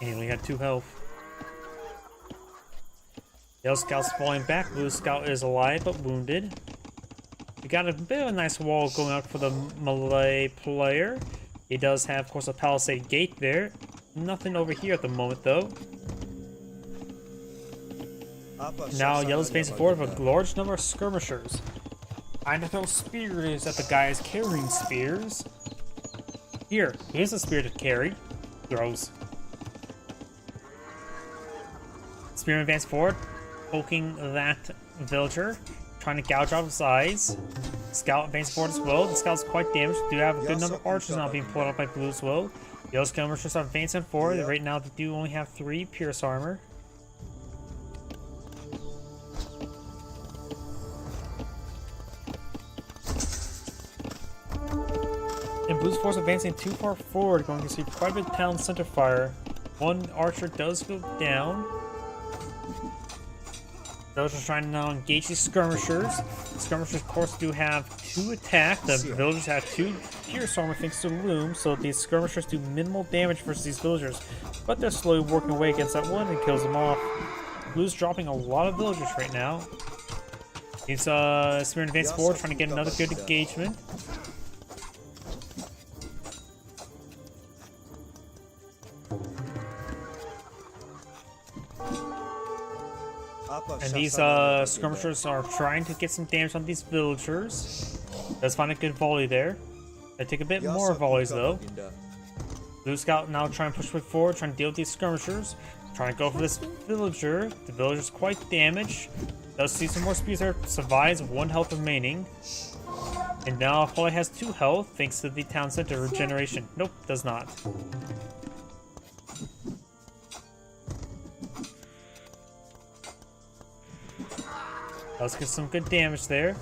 And he only had 2 health. Yellow scout's falling back. Blue scout is alive but wounded. We got a bit of a nice wall going out for the Malay player. He does have, of course, a palisade gate there. Nothing over here at the moment, though. Now yellow's facing forward with a large number of skirmishers. Trying to throw spears at the guys carrying spears. Here's a spear to carry. Throws. Spearman advance forward, poking that villager, trying to gouge out his eyes. Scout advance forward as well. The scout's quite damaged. Do have a good number of archers now being pulled out by blue as well. Yellow skirmishers are advancing forward. Right now they do only have 3 pierce armor. And Blue's force advancing too far forward, going to receive quite a bit of town center fire. 1 archer does go down. Those are trying to now engage these skirmishers. The skirmishers, of course, do have 2 attack. The villagers have 2 pierce armor thanks to Loom, so these skirmishers do minimal damage versus these villagers. But they're slowly working away against that one and kills them off. Blue's dropping a lot of villagers right now. He's Spearman advance forward, trying to get another good engagement. And these skirmishers are trying to get some damage on these villagers. Let's find a good volley there. They take a bit more volleys though. Blue scout now trying to push forward, trying to deal with these skirmishers. Trying to go for this villager. The villager's quite damaged. Does see some more spears there. Survives, 1 health remaining. And now Polly has 2 health thanks to the town center regeneration. Nope, does not. Let's get some good damage there.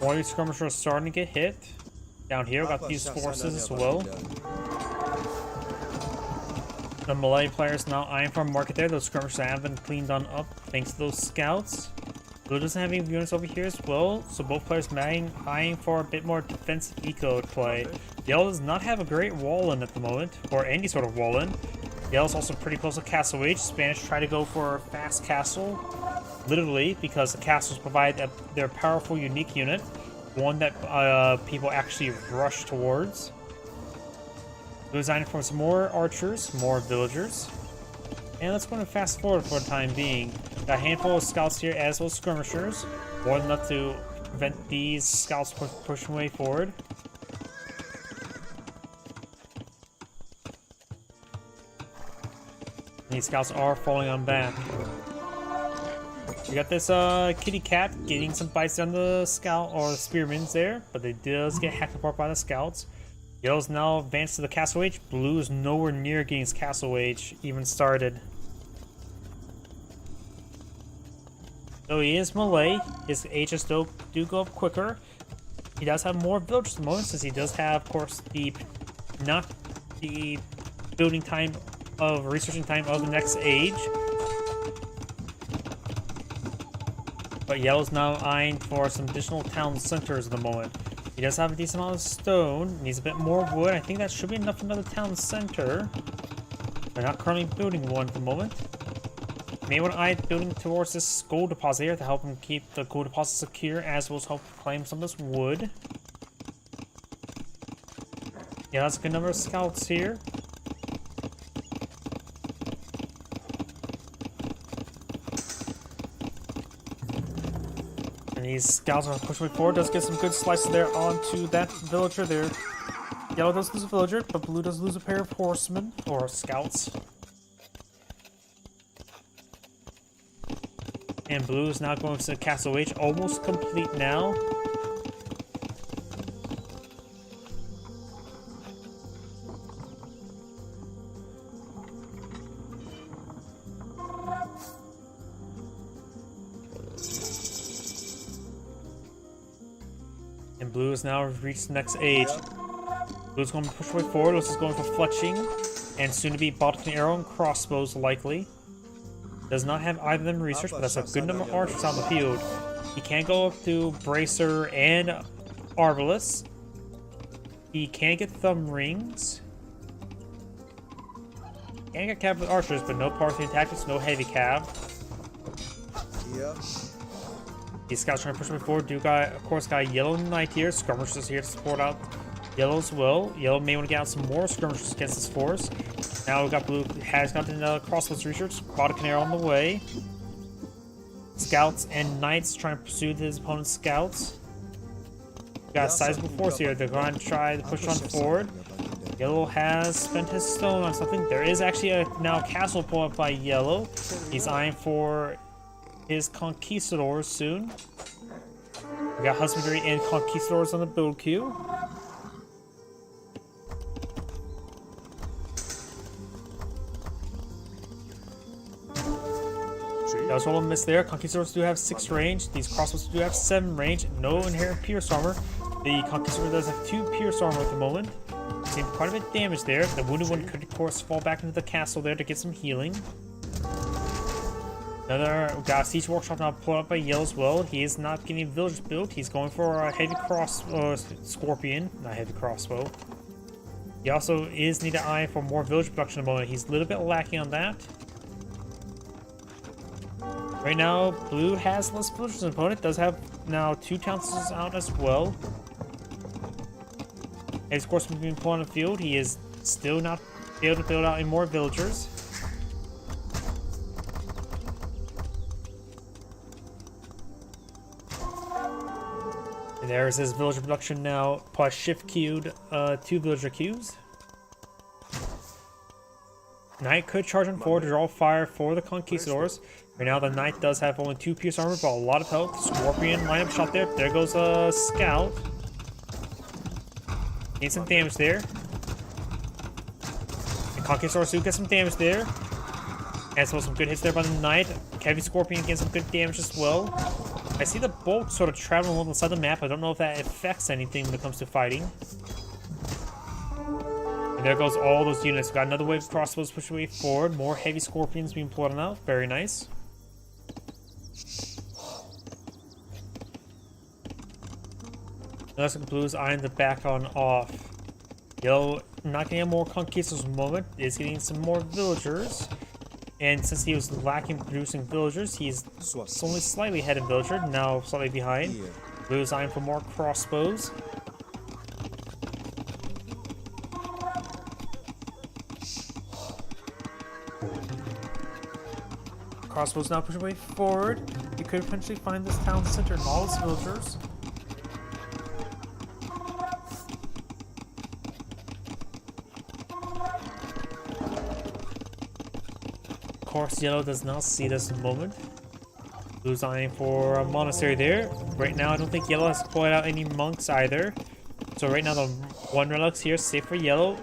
More of these skirmishers are starting to get hit. Down here, we got these forces as well. The Malay players now eyeing for a market there. Those skirmishers have been cleaned on up thanks to those scouts. Blue doesn't have any units over here as well, so both players eyeing for a bit more defensive eco play. Yellow does not have a great wall in at the moment, or any sort of wall in. Yellow's also pretty close to Castle Age. Spanish try to go for a fast castle, literally, because the castles provide their powerful, unique unit, one that people actually rush towards. Blue's eyeing for some more archers, more villagers. And let's go and fast forward for the time being. Got a handful of scouts here as well as skirmishers. More than enough to prevent these scouts pushing way forward. And these scouts are falling on back. We got this kitty cat getting some bites on the scout or the spearmans there, but they does get hacked apart by the scouts. Yellow's now advanced to the castle age. Blue is nowhere near getting his castle age even started. Though he is Malay, his ages do go up quicker. He does have more villages at the moment, since he does have, of course, not the building time of researching time of the next age. But Yellow's now eyeing for some additional town centers at the moment. He does have a decent amount of stone, needs a bit more wood. I think that should be enough for another town center. They're not currently building one at the moment. May want to eye building towards this gold deposit here to help him keep the gold deposit secure, as well as help claim some of this wood. Yeah, that's a good number of scouts here. And these scouts are pushing forward. Does get some good slices there onto that villager there. Yellow does lose a villager, but Blue does lose a pair of horsemen or scouts. And Blue is now going to Castle Age, almost complete now. And Blue has now reached the next age. Blue's going to push way forward. This is going for fletching, and soon to be Balkan arrow and crossbows likely. Does not have either of them researched, but that's a good number of archers on the field. He can go up to Bracer and Arbalest. He can get thumb rings. Can get cav with archers, but no Parthian tactics, no heavy cav. Yeah. These scouts trying to push me forward. Of course, got a Yellow Knight here. Skirmishers here to support out Yellow as well. Yellow may want to get out some more skirmishers against this force. Now we got Blue has gotten crossbows research. Balkan arrow on the way. Scouts and Knights trying to pursue his opponent's scouts. We got a sizable force here. They're going to try to push on forward. Yellow has spent his stone on something. There is actually now a castle point by Yellow. He's eyeing for his conquistadors soon. We got husbandry and conquistadors on the build queue. That was all a miss there. Conquistadors do have 6 range. These crossbows do have 7 range. No inherent pierce armor. The Conquistador does have 2 pierce armor at the moment. Seeing quite a bit of damage there. The wounded one could, of course, fall back into the castle there to get some healing. We got a siege workshop now pulled up by Yellow as well. He is not getting villagers built. He's going for a heavy scorpion, not heavy crossbow. He also is need to eye for more village production at the moment. He's a little bit lacking on that. Right now, Blue has less villagers than opponent. Does have now 2 towns out as well. And of course, we've been pulling on the field. He is still not able to build out any more villagers. And there's his villager production now. Plus shift queued 2 villager queues. Knight could charge on forward to draw fire for the Conquistadors. Right now, the Knight does have only 2 pierce armor, but a lot of health. Scorpion lineup shot there. There goes a scout. Need some damage there. And Conquistadors do get some damage there. As well as some good hits there by the Knight. Heavy Scorpion gets some good damage as well. I see the bolt sort of traveling along the side of the map. I don't know if that affects anything when it comes to fighting. And there goes all those units. We've got another wave of crossbows pushing way forward. More heavy scorpions being pulled out. Very nice. Looks like Blue is eyeing the back on off. Yellow not getting more conquistadors at the moment. Is getting some more villagers. And since he was lacking producing villagers, he's only slightly ahead of villager. Now slightly behind. Blue is eyeing for more crossbows. Crossbows now pushing way forward. You could potentially find this town center and all its villagers. Of course, Yellow does not see this moment. Blue's eyeing for a monastery there. Right now, I don't think Yellow has deployed out any monks either. So right now the one relic's here, safe for yellow.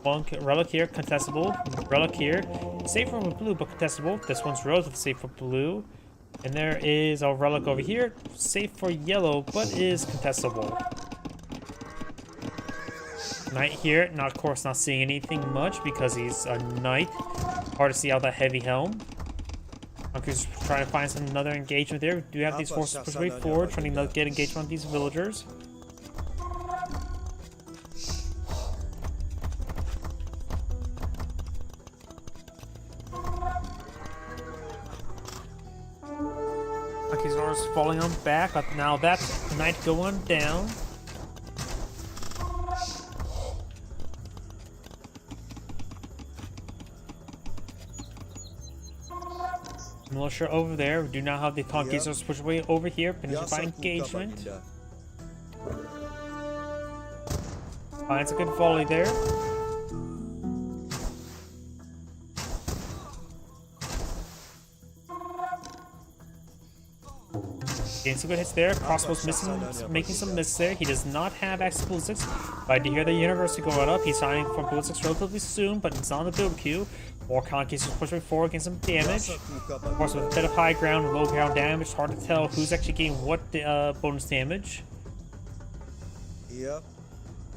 One relic here, contestable. Relic here, safe for blue, but contestable. This one's relatively safe for blue. And there is a relic over here, safe for yellow, but is contestable. Knight here, not of course not seeing anything much because he's a knight. Hard to see out that heavy helm. Monkey's trying to find another engagement there. We do have these forces push way forward, trying to get engagement on these villagers. Monkey's orders falling on back, but now that's knight going down. Militia over there. We do not have the conquistadors push away over here. Finishing by engagement. Finds a good volley there. Getting some good hits there. Crossbows missing, making some misses there. He does not have access to ballistics. But I do hear the university going up. He's signing for ballistics relatively soon, but it's on the build queue. More conquistadors pushing forward, getting some damage. Of course, with a bit of high ground, low ground damage, hard to tell who's actually getting what bonus damage. Yep.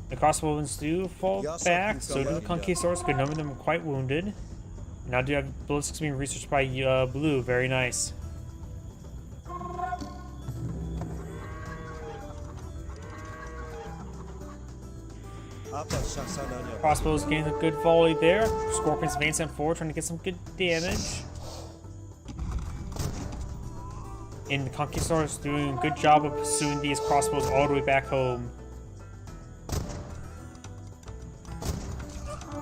The crossbows do fall back, so do the conquistadors. Good number of them are quite wounded. Now do have ballistics being researched by blue. Very nice. Crossbows getting a good volley there. Scorpions advancing forward, trying to get some good damage. And the conquistadors doing a good job of pursuing these crossbows all the way back home.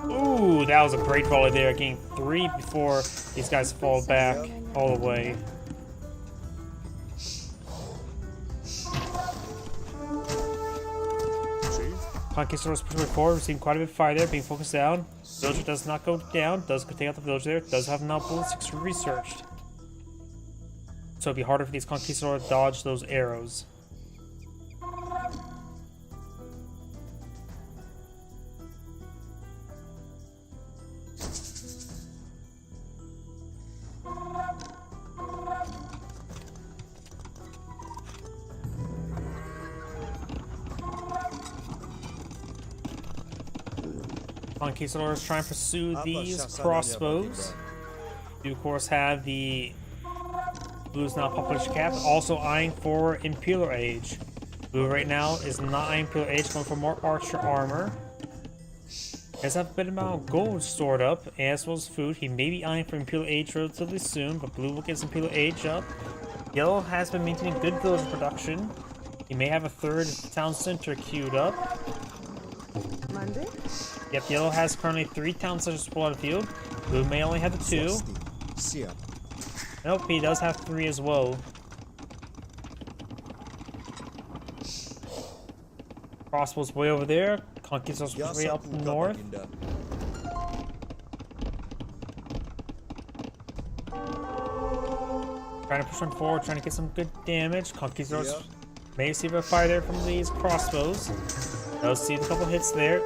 Ooh, that was a great volley there, getting 3 before these guys fall back all the way. Conquistadors pushing forward, we're seeing quite a bit of fire there, being focused down. Villager does not go down, does take out the villager there, does have now ballistics researched. So it'd be harder for these conquistadors to dodge those arrows. Conquistadors trying to pursue these crossbows. You of course have the blue's now population cap, also eyeing for Imperial Age. Blue right now is not eyeing Imperial Age, going for more archer armor. Has a bit amount of gold stored up, as well as food. He may be eyeing for Imperial Age relatively soon, but blue will get his Imperial Age up. Yellow has been maintaining good village production. He may have a 3rd town center queued up. Monday? Yep, yellow has currently 3 town centers on the field. Blue may only have the 2. Nope, he does have 3 as well. Crossbows way over there. Conquistadors way up north. Trying to push on forward, trying to get some good damage. Conquistadors may receive a fire there from these crossbows. Does see a couple hits there.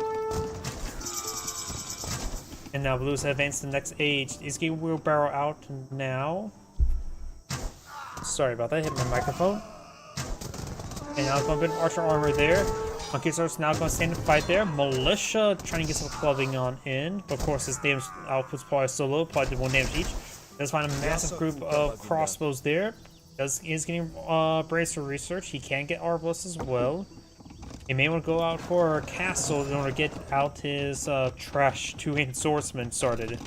And now blues have advanced to the next age. Is getting wheelbarrow out now. Sorry about that, hit my microphone. And now going to bit of archer armor there. Conquistadors now going to stand and fight there. Militia trying to get some clubbing on in. But of course his damage output's probably so low, probably did 1 damage each. Does find a massive group of crossbows there. Is getting bracer research. He can get Arbalest as well. He may want to go out for a castle in order to get out his trash 2-handed swordsman started.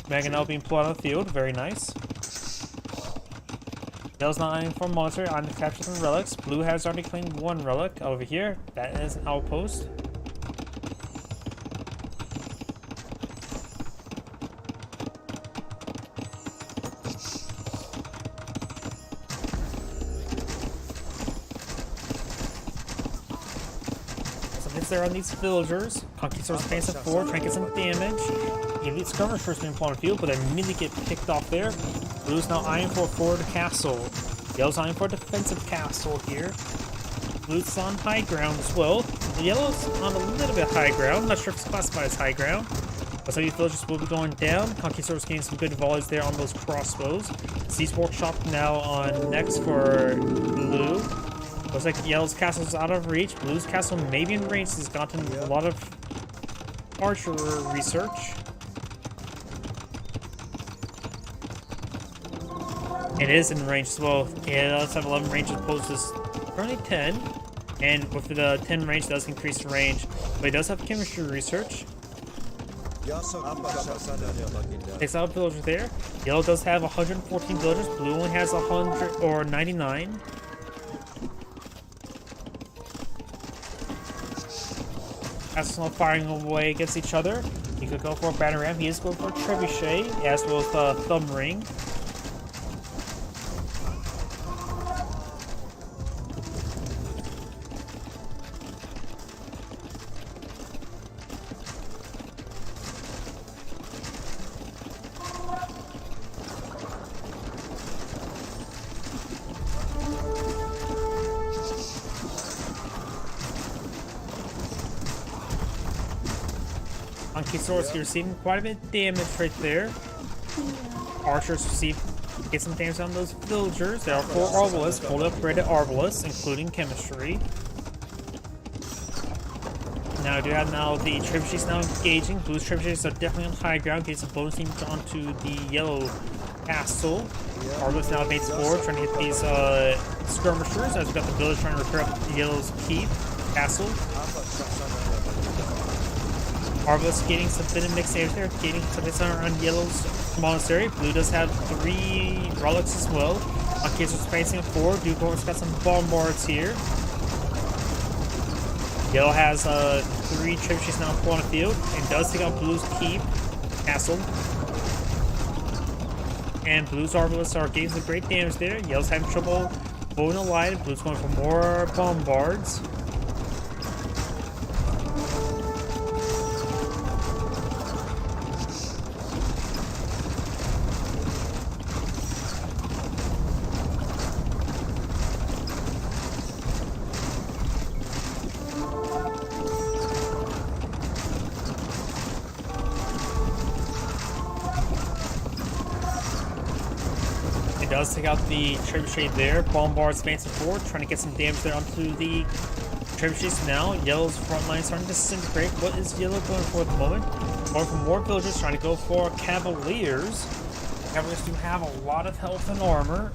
Mangonel being pulled out of the field, very nice. Dell's not eyeing for monster, on to capture some relics. Blue has already claimed 1 relic over here. That is an outpost. There on these villagers. Conquistadors advancing forward, trying to get some damage. Elite skirmishers being pulled on the field, but they immediately get picked off there. Blue's now eyeing for a forward castle. Yellow's eyeing for a defensive castle here. Blue's on high ground as well. The yellow's on a little bit high ground. Not sure if it's classified as high ground. But some of these villagers will be going down. Conquistador's getting some good volleys there on those crossbows. Siege Workshop now on next for Blue. Looks like Yellow's castle's out of reach. Blue's castle may be in range. He's gotten a lot of archer research. It is in range as well. It does have 11 range as opposed to currently 10. And with the 10 range, it does increase the range. But it does have chemistry research. Takes out a villager there. Yellow does have 114 villagers. Blue only has 100 or 99. That's not firing away against each other. He could go for a battering ram. He is going for a trebuchet as well as the thumb ring. Conquistadors receiving quite a bit of damage right there. Archers get some damage on those villagers. There are 4 Arbalest, fully upgraded Arbalest, including chemistry. Now I do have the trebuchets now engaging. Blue's trebuchets are definitely on high ground, getting some bonus teams onto the yellow castle. Arbalest now advanced forward, trying to hit these skirmishers as we've got the village trying to repair up the yellow's keep castle. Arbalest getting some bit of mixed damage there, getting some hits on Yellow's monastery. Blue does have 3 relics as well. Conquistadors facing forward. Dugor's got some bombards here. Yellow has 3 trebuchets now full on the field and does take out Blue's keep castle. And Blue's Arbalists are getting some great damage there. Yellow's having trouble blowing the light. Blue's going for more bombards. Does take out the trebuchet there. Bombards advancing forward, trying to get some damage there onto the trebuchets now. Yellow's front line starting to disintegrate. What is Yellow going for at the moment? Going for more villagers, trying to go for Cavaliers. Cavaliers do have a lot of health and armor.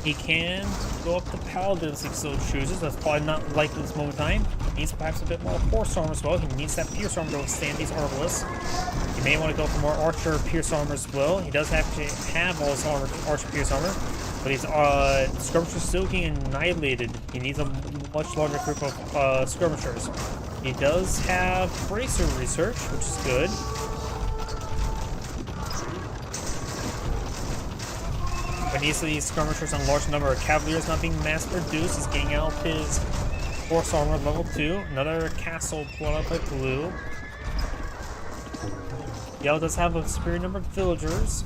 He can go up to Paladins if he so chooses. That's probably not likely at this moment in time. He needs perhaps a bit more Force Armor as well. He needs that Pierce Armor to withstand these Arbalists. He may want to go for more Archer Pierce Armor as well. He does have to have all his Archer Pierce Armor, but his skirmishers still getting annihilated. He needs a much larger group of skirmishers. He does have Bracer Research, which is good. But he needs these skirmishers on a large number of Cavaliers not being mass produced. He's getting out his Force Armor level 2. Another castle blown up by Blue. Yellow does have a superior number of villagers.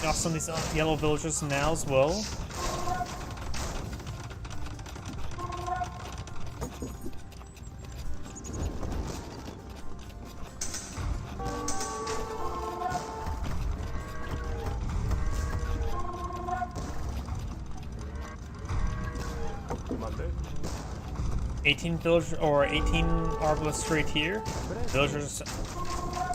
Got some of these yellow villagers now as well. Monday. 18 villagers or 18 Arbalists straight here. Villagers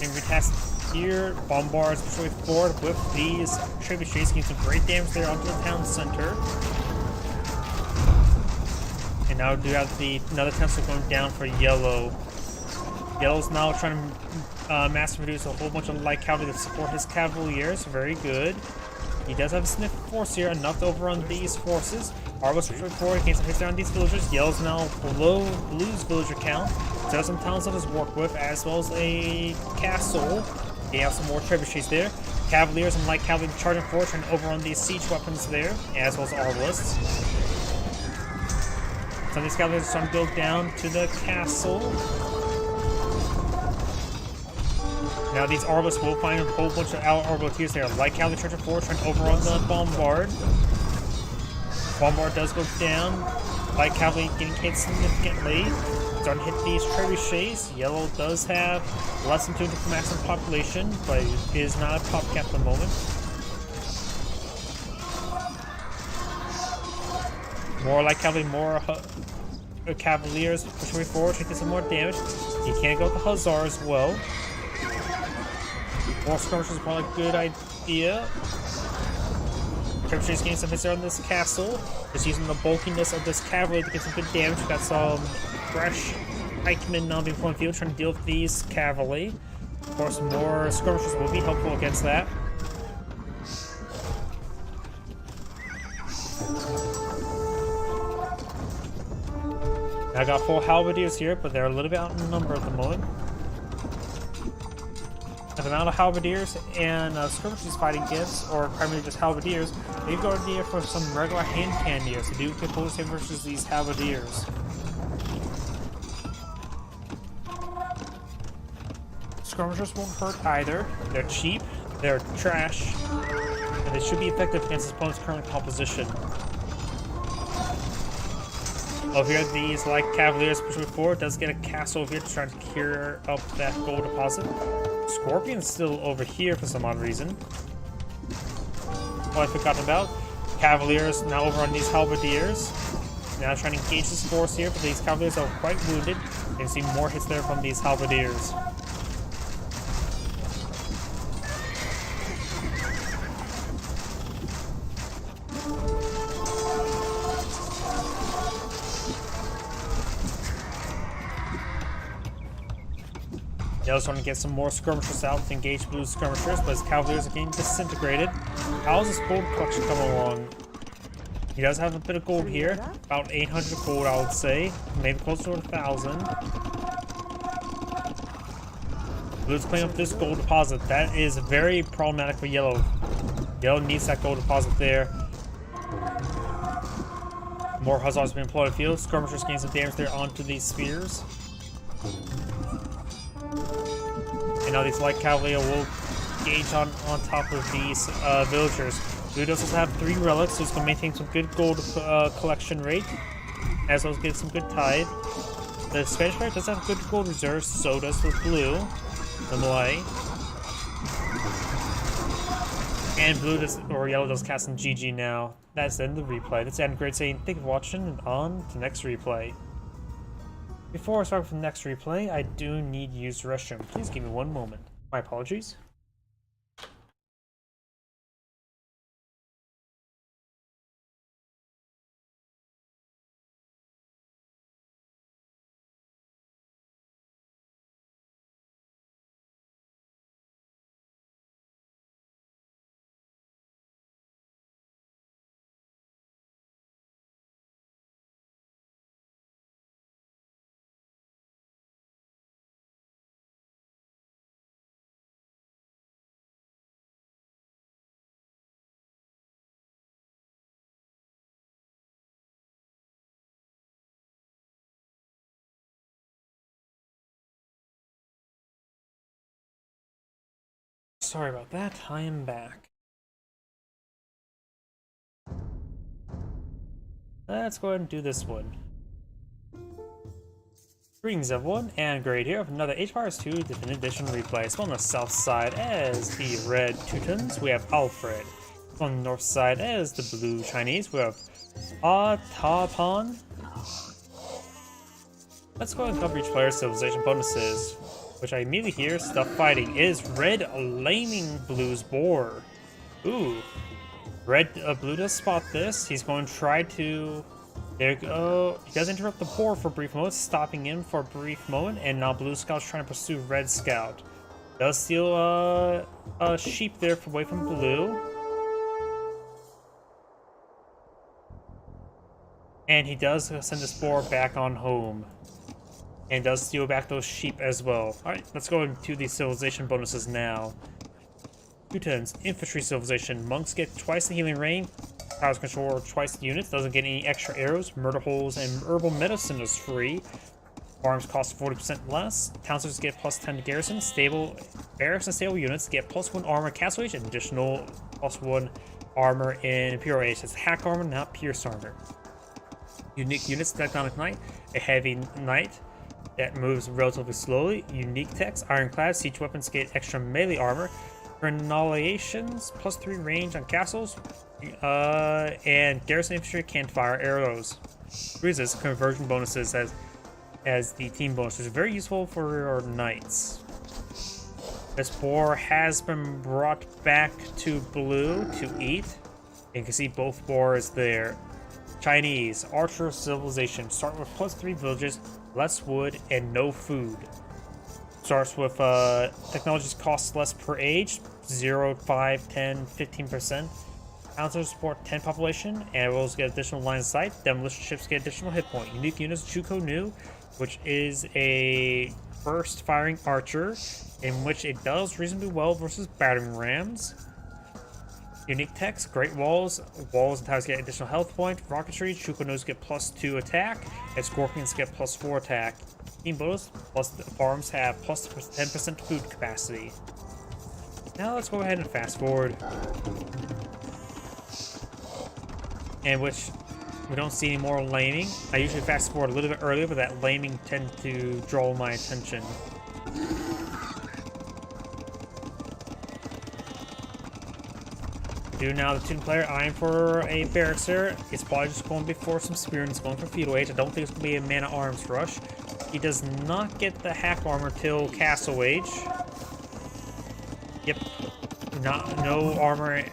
being retasked here. Bombards pushing forward with these trebuchets, getting some great damage there onto the town center. And now we do have another council going down for Yellow. Yellow's now trying to mass produce a whole bunch of light cavalry to support his Cavaliers. Very good. He does have a sniff force here, enough to overrun these forces. Arbalists pushing forward, getting some hits down these villagers. Yellow's now below Blue's villager count. Does some towns of his work with, as well as a castle. They have some more trebuchets there. Cavaliers and light cavalry charging forward, trying to overrun these siege weapons there, as well as Arbalists. Some of these Cavaliers are trying to go down to the castle. Now these Arbalists will find a whole bunch of Arbalists there. Light cavalry charging forward, trying to overrun the bombard. One more does go down. Light cavalry getting hit significantly. Starting to hit these trebuchets. Yellow does have less than 200 maximum population, but it is not a top cap at the moment. More light cavalry, more cavaliers pushing forward to get some more damage. You can't go with the hussar as well. More skirmishers is probably a good idea. Trebuchets getting some hits there on this castle. Just using the bulkiness of this cavalry to get some good damage. We've got some fresh pikemen now being put on field trying to deal with these cavalry. Of course, more skirmishers will be helpful against that. I got 4 halberdiers here, but they're a little bit outnumbered at the moment. The amount of halberdiers and skirmishers fighting against, or primarily just halberdiers, they've got idea for some regular hand cannoneers to do compose him versus these halberdiers. Skirmishers won't hurt either. They're cheap, they're trash, and they should be effective against his opponent's current composition. Over here, these light cavaliers pushing forward does get a castle over here to try to clear up that gold deposit. Scorpion's still over here for some odd reason. What I forgot about. Cavaliers now over on these halberdiers. Now trying to engage this force here, but these cavaliers are quite wounded. You can see more hits there from these halberdiers. Yellow's trying to get some more skirmishers out to engage blue skirmishers, but his cavaliers are getting disintegrated. How's this gold collection coming along? He does have a bit of gold here, about 800 gold I would say, maybe close to 1,000. Blue's playing up this gold deposit. That is very problematic for Yellow. Yellow needs that gold deposit there. More hussars being employed in the field. Skirmishers getting some damage there onto these spears. And now these light cavalry will gauge on top of these villagers. Blue does also have 3 relics, so it's going to maintain some good gold collection rate, as well as get some good tide. The Spanish player does have good gold reserves, so does the blue, the Malay. And blue does, or yellow does cast some GG now. That's the end of the replay. That's Adam Great saying thank you for watching, and on to the next replay. Before I start with the next replay, I do need to use the restroom. Please give me one moment. My apologies. Sorry about that, I am back. Let's go ahead and do this one. Greetings everyone, and Great here with another Age of Empires 2 Definitive Edition replay. So on the south side as the red Teutons, we have Alfred. On the north side as the blue Chinese, we have Atapan. Let's go ahead and cover each player's civilization bonuses, which I immediately hear stuff fighting is red laming blue's boar. Ooh. Red blue does spot this. He's going to try to... There you go. He does interrupt the boar for a brief moment, stopping him for a brief moment, and now blue scout's trying to pursue red scout. Does steal a sheep there away from blue. And he does send this boar back on home. And does steal back those sheep as well. Alright, let's go into the civilization bonuses now. Teutons, infantry civilization. Monks get twice the healing rain. Powers control twice the units. Doesn't get any extra arrows. Murder holes and herbal medicine is free. Farms cost 40% less. Townships get plus 10 to garrison. Stable barracks and stable units get plus 1 armor castle age and additional plus 1 armor in Imperial Age. It's hack armor, not pierce armor. Unique units, Tectonic Knight, a heavy knight that moves relatively slowly. Unique techs, Ironclad, siege weapons get extra melee armor. Grenadiations, +3 range on castles. And garrison infantry can't fire arrows. Resist conversion bonuses as the team bonus, which is very useful for your knights. This boar has been brought back to blue to eat. You can see both boars there. Chinese, Archer Civilization. Start with +3 villages, less wood, and no food. Starts with technologies cost less per age, 0, 5, 10, 15%. Counter support 10 population, arrows get additional line of sight, demolition ships get additional hit point. Unique units, Chuko Nu, which is a burst firing archer, in which it does reasonably well versus battering rams. Unique techs, Great Walls, walls and towers get additional health point. Rocketry, Chuko Nus get +2 attack, and Scorpions get +4 attack. Team bonus, plus the farms have plus 10% food capacity. Now let's go ahead and fast forward. In which we don't see any more laming. I usually fast forward a little bit earlier, but that laming tends to draw my attention. Do now the student player eyeing for a barracks here. It's probably just going before some spearmen, going for feudal age. I don't think it's going to be a mana arms rush. He does not get the hack armor till castle age. Yep, no armor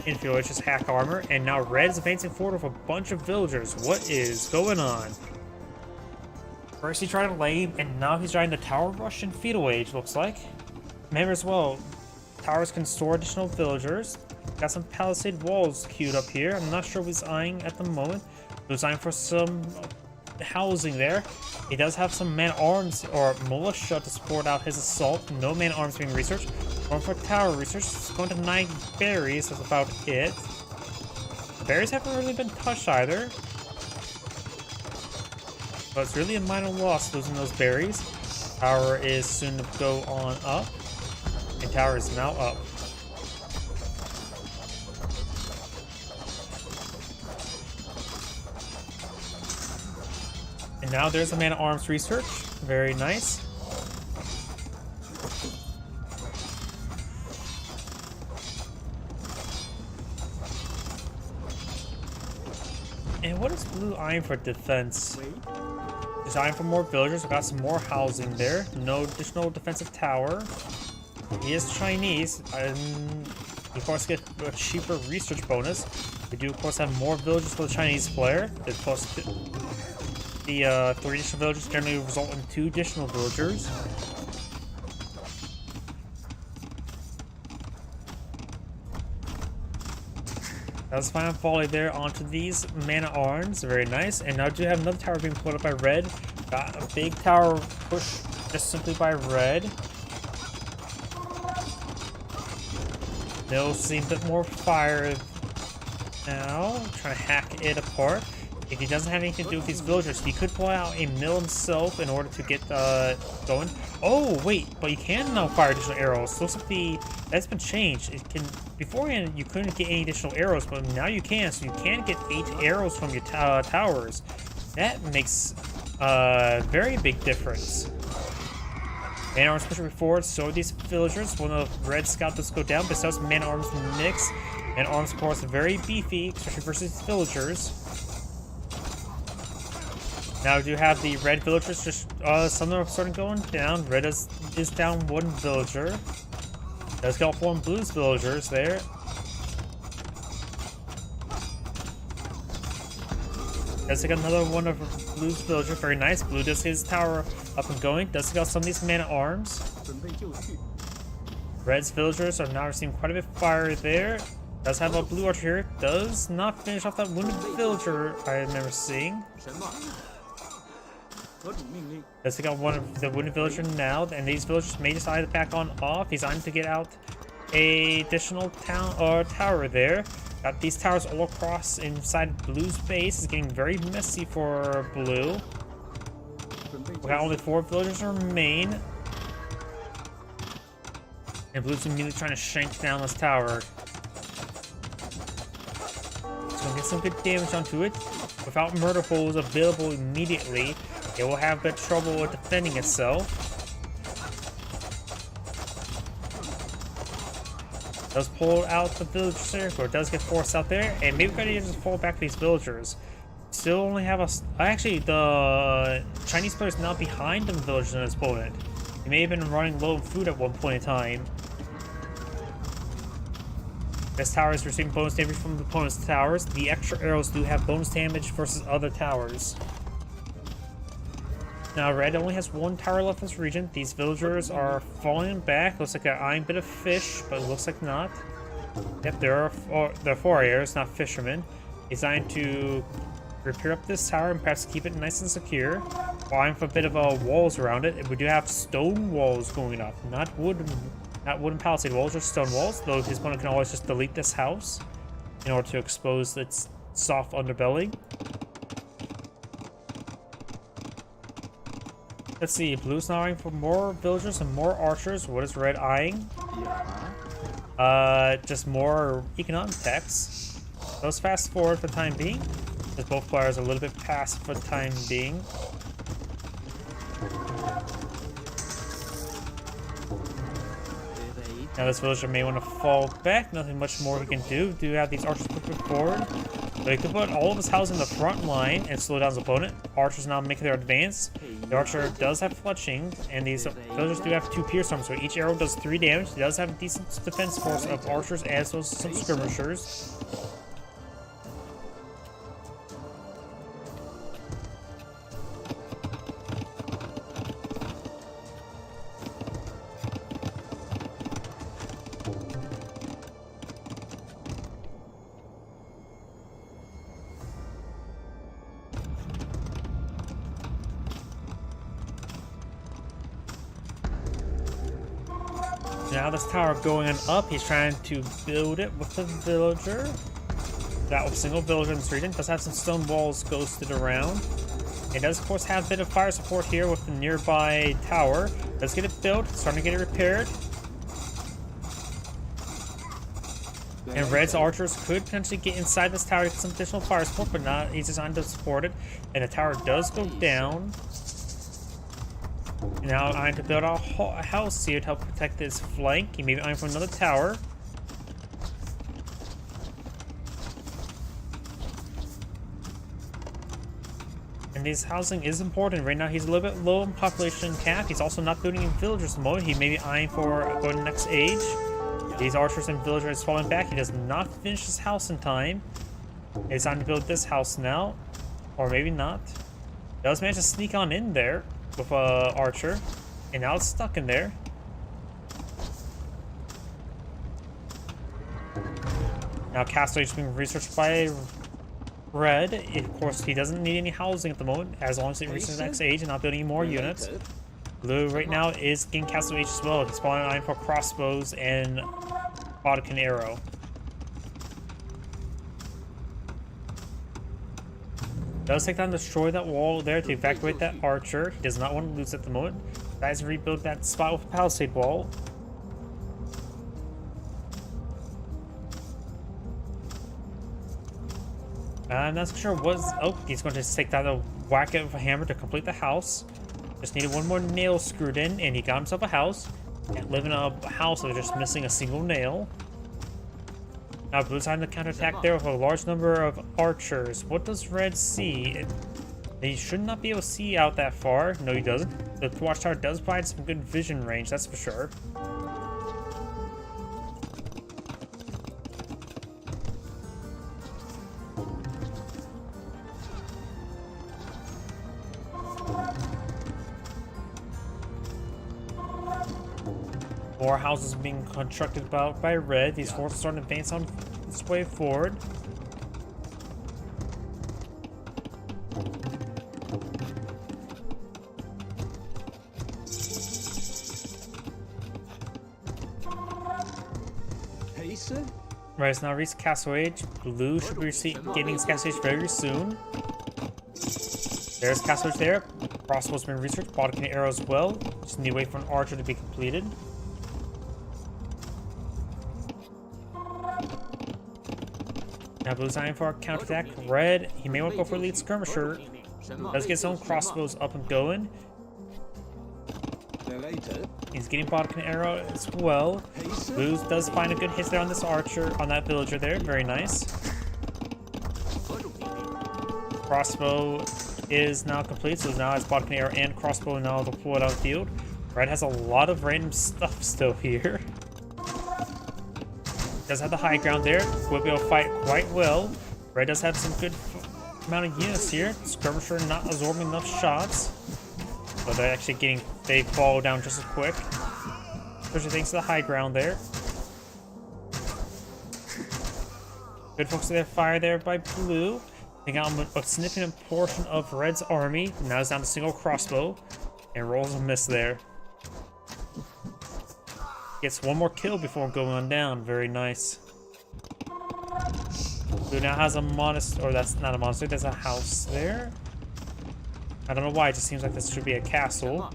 in field age, just hack armor. And now red is advancing forward with a bunch of villagers. What is going on? First he tried to lame, and now he's trying to tower rush in feudal age. Looks like. Remember as well, towers can store additional villagers. Got some palisade walls queued up here. I'm not sure what he's eyeing at the moment. He's eyeing for some housing there. He does have some man-arms or militia to support out his assault. No man-arms being researched. Going for tower research. It's going to 9 berries. That's about it. The berries haven't really been touched either. But it's really a minor loss losing those berries. Tower is soon to go on up. And tower is now up. And now there's a man-at-arms research. Very nice. And what is blue eyeing for defense? He's eyeing for more villagers. We got some more housing there. No additional defensive tower. He is Chinese. And he of course gets a cheaper research bonus. We do of course have more villagers for the Chinese player. The 3 additional villagers generally result in 2 additional villagers. That was final volley there onto these mana-arms. Very nice. And now do have another tower being put up by red. Got a big tower push just simply by red. They'll see a bit more fire now. Trying to hack it apart. If he doesn't have anything to do with these villagers, he could pull out a mill himself in order to get going. Oh wait, but you can now fire additional arrows. Looks like that's been changed. It can beforehand you couldn't get any additional arrows, but now you can. So you can get 8 arrows from your towers. That makes a very big difference. Man-arms pushing forward. So these villagers, one of the red scout does go down, but so man-arms mix. Man-arms of course very beefy, especially versus villagers. Now we do have the red villagers just some of them are starting going down. Red is down 1 villager. Does get 1 blues villagers there. Does take another one of blues villagers. Very nice. Blue does his tower up and going. Does take out some of these man-at-arms. Red's villagers are now receiving quite a bit of fire there. Does have a blue archer here. Does not finish off that wounded villager I remember seeing. Does take out one of the wounded villager now, and these villagers may decide to back on off. He's on to get out a additional town or tower there. Got these towers all across inside Blue's base. It's getting very messy for Blue. We got only 4 villagers remain. And Blue's immediately trying to shank down this tower. get some good damage onto it. Without murder holes available immediately, it will have a bit of trouble with defending itself. Does pull out the villagers, or it does get forced out there, and maybe we're gonna just fall back to these villagers. Still only have a. Actually, the Chinese player is now behind the villagers in his opponent. He may have been running low on food at one point in time. This tower is receiving bonus damage from the opponent's towers. The extra arrows do have bonus damage versus other towers. Now, red only has one tower left in this region. These villagers are falling back. Looks like an iron bit of fish, but it looks like not. Yep, there are 4 arrows, not fishermen. Designed to repair up this tower and perhaps keep it nice and secure. While I'm for a bit of walls around it. We do have stone walls going up, not wooden palisade walls, just stone walls. Though his opponent can always just delete this house in order to expose its soft underbelly. Let's see, blue's now eyeing for more villagers and more archers. What is red eyeing? Just more economic tax. Let's fast forward for the time being, as both players are a little bit passive for the time being. Now this villager may want to fall back. Nothing much more we can do. We do have these archers moving forward. But he could put all of his houses in the front line and slow down his opponent. Archers now making their advance. The archer does have fletching, and these villagers do have 2 pierce arms, so each arrow does 3 damage. He does have a decent defense force of archers as well as some skirmishers. Now this tower going on up, he's trying to build it with the villager. That was a single villager in this region. Does have some stone walls ghosted around. It does, of course, have a bit of fire support here with the nearby tower. Let's get it built, starting to get it repaired. And Red's archers could potentially get inside this tower to get some additional fire support, but not. He's designed to support it. And the tower does go down. Now I need to build a house here to help protect this flank. He may be eyeing for another tower. And this housing is important. Right now he's a little bit low in population cap. He's also not building in villagers at the moment. He may be eyeing for going to the next age. These archers and villagers falling back. He does not finish his house in time. It's time to build this house now. Or maybe not. Does manage to sneak on in there with archer, and now it's stuck in there. Now Castle is being researched by Red. Of course, he doesn't need any housing at the moment, as long as he reaches the next age and not building any more units. Blue right now is getting Castle Age as well. He's spawning an iron for crossbows and Bodkin arrow. Does take time to destroy that wall there to evacuate that archer. He does not want to lose at the moment. Tries to rebuild that spot with a palisade wall. I'm not so sure what's. Oh, he's going to take that and whack it with a hammer to complete the house. Just needed one more nail screwed in, and he got himself a house. Can't live in a house that is just missing a single nail. Now Blue's trying to counterattack there with a large number of archers. What does Red see? He should not be able to see out that far. No, he doesn't. The watchtower does provide some good vision range, that's for sure. More houses being constructed by Red. These forces starting to advance on its way forward. Red has now reached Castle Age. Blue should be getting his Castle Age very soon. There's Castle Age there. Crossbow's been researched. Bodkin arrow as well. Just need to wait for an archer to be completed. Now Blue's eyeing for a counterattack. Red, he may want to go for lead skirmisher. Does get his own crossbows up and going. He's getting Bodkin arrow as well. Blue does find a good hit there on this archer, on that villager there. Very nice. Crossbow is now complete, so now has Bodkin arrow and crossbow now deployed on the field. Red has a lot of random stuff still here. Does have the high ground there. Will be able to fight quite well. Red does have some good amount of units here. Skirmisher not absorbing enough shots. But they're actually they fall down just as quick. Especially thanks to the high ground there. Good focus of their fire there by Blue. They got a significant portion of Red's army. Now it's down to single crossbow. And rolls a miss there. Gets one more kill before going on down. Very nice. Blue now has a monastery, or that's not a monastery, there's a house there. I don't know why, it just seems like this should be a castle.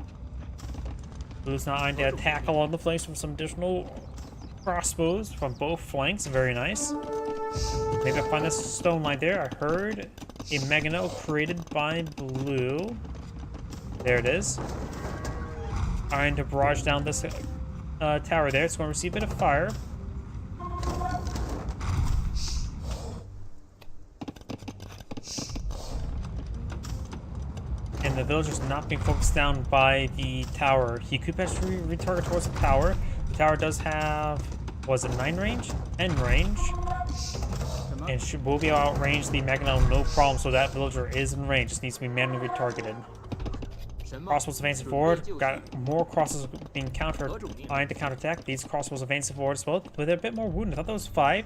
Blue's now eyeing to attack along the flanks from some additional crossbows from both flanks. Very nice. Maybe I'll find this stone line there. I heard a Mangonel created by Blue. There it is. Eyeing to barrage down this tower there. It's going to receive a bit of fire. And the villager's not being focused down by the tower. He could actually retarget towards the tower. The tower does have, was it 9 range? 10 range. And will be able to outrange the Mangonel no problem, so that villager is in range. Just needs to be manually retargeted. Crossbows advancing forward. Got more crosses being countered, trying to counterattack. These crossbows advancing forward as well, but they're a bit more wounded. I thought that was 5.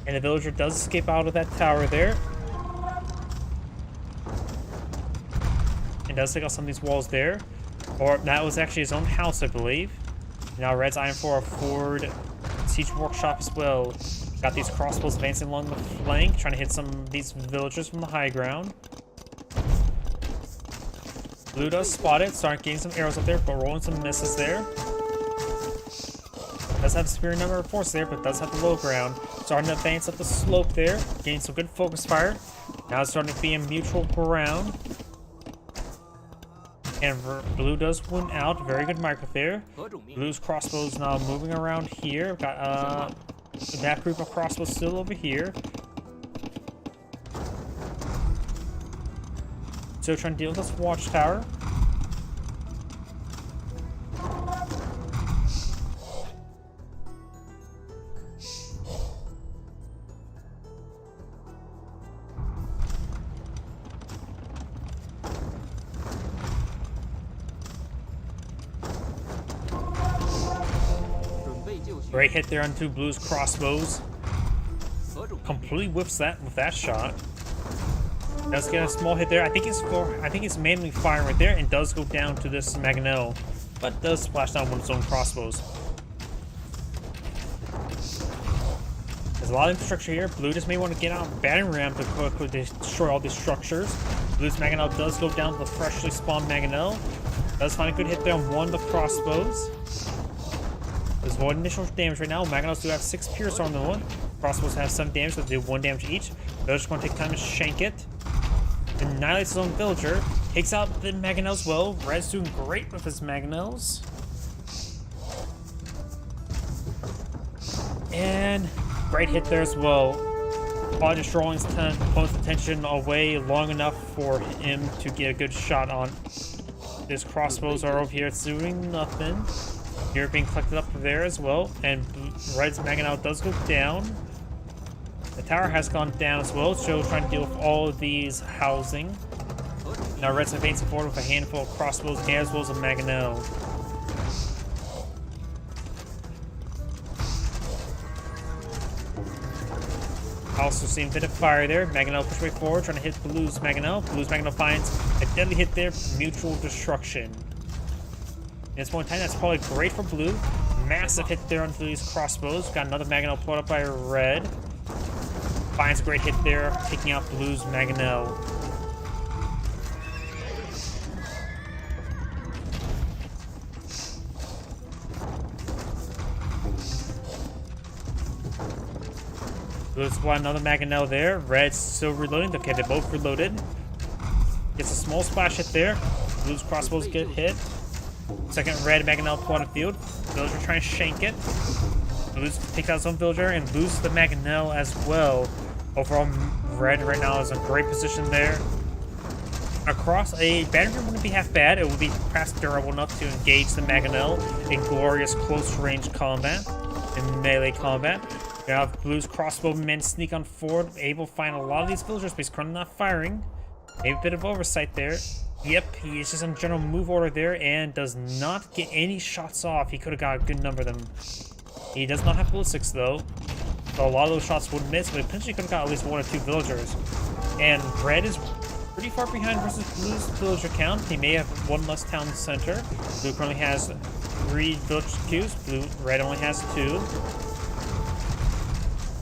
And the villager does escape out of that tower there. And does take out some of these walls there. Or that was actually his own house, I believe. Now Red's eyeing for a forward siege workshop as well. Got these crossbows advancing along the flank, trying to hit some of these villagers from the high ground. Blue does spot it, starting getting some arrows up there, but rolling some misses there. Does have a superior number of forces there, but does have the low ground. Starting to advance up the slope there, getting some good focus fire. Now it's starting to be in mutual ground. And Blue does win out. Very good micro there. Blue's crossbows now moving around here. Got that group of crossbows still over here. So trying to deal with this watchtower. Great hit there onto Blue's crossbows. Completely whiffs that with that shot. Does get a small hit there. I think it's mainly firing right there and does go down to this Mangonel, but does splash down with its own crossbows. There's a lot of infrastructure here. Blue just may want to get out battering ram to quickly destroy all these structures. Blue's Mangonel does go down to the freshly spawned Mangonel. Does find a good hit there on one of the crossbows. There's 1 initial damage right now. Mangonels do have 6 pierce on the one. Crossbows have 7 damage, so they do 1 damage each. They're just going to take time to shank it. Annihilates his own villager. Takes out the Mangonel as well. Red's doing great with his Mangonels. And great hit there as well. Probably just drawing his opponent's attention away long enough for him to get a good shot on. His crossbows are over here. It's doing nothing. Here being collected up there as well, and Red's Mangonel does go down. The tower has gone down as well, so trying to deal with all of these housing. Now Red's advancing forward with a handful of crossbows as well as a Mangonel. Also seeing a bit of fire there. Mangonel push way forward, trying to hit Blue's Mangonel. Blue's Mangonel finds a deadly hit there, mutual destruction. At this point in time, that's probably great for Blue. Massive hit there onto these crossbows. Got another Mangonel pulled up by Red. Finds a great hit there, taking out Blue's Mangonel. Blue supply another Mangonel there. Red's still reloading. Okay, they both reloaded. Gets a small splash hit there. Blue's crossbows get hit. Second red Mangonel pull on the field. Villager trying to shank it. Blue's takes out his own villager and loses the Mangonel as well. Overall, red right now is in a great position there. Across a banner wouldn't be half bad. It would be perhaps durable enough to engage the Mangonel in glorious close range combat, in melee combat. You have Blue's crossbowmen sneak on forward, able to find a lot of these villagers, but he's currently not firing. Maybe a bit of oversight there. Yep, he is just in general move order there and does not get any shots off. He could have got a good number of them. He does not have ballistics though, so a lot of those shots would miss, but he potentially could have got at least 1 or 2 villagers. And red is pretty far behind versus Blue's villager count. He may have 1 less town center. Blue currently has 3 village queues. Red only has 2.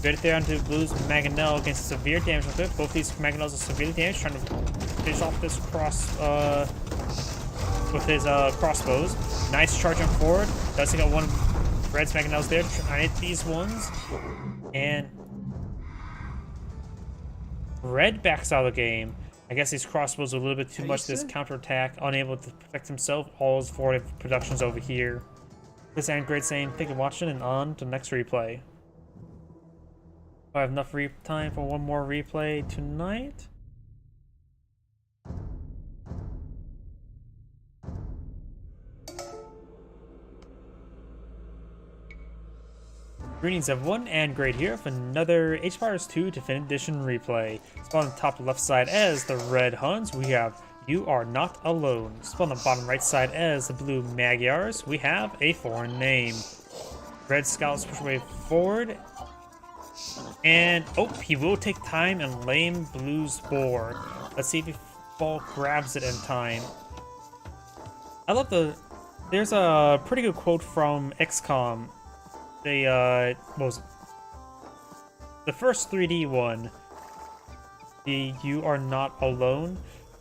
Right there onto Blue's Mangonel against severe damage with it. Both these Mangonels are severely damaged, trying to finish off this with his crossbows. Nice charging forward. Does take out 1 of Red's Mangonels there, trying to hit these ones. And Red backs out of the game. I guess these crossbows are a little bit too much this counterattack, unable to protect himself. All his forward productions over here. This is Great saying, thank you for watching, and on to the next replay. I have enough time for 1 more replay tonight. Greetings everyone, and Great here for another Age of Empires 2 Definitive Edition replay. Spawn on the top left side as the red Huns, we have You Are Not Alone. Spawn on the bottom right side as the blue Magyars, we have a foreign name. Red scouts push away forward. And, oh, he will take time and lame Blue's boar. Let's see if he grabs it in time. I love there's a pretty good quote from XCOM. What was it? The first 3D one. The You Are Not Alone.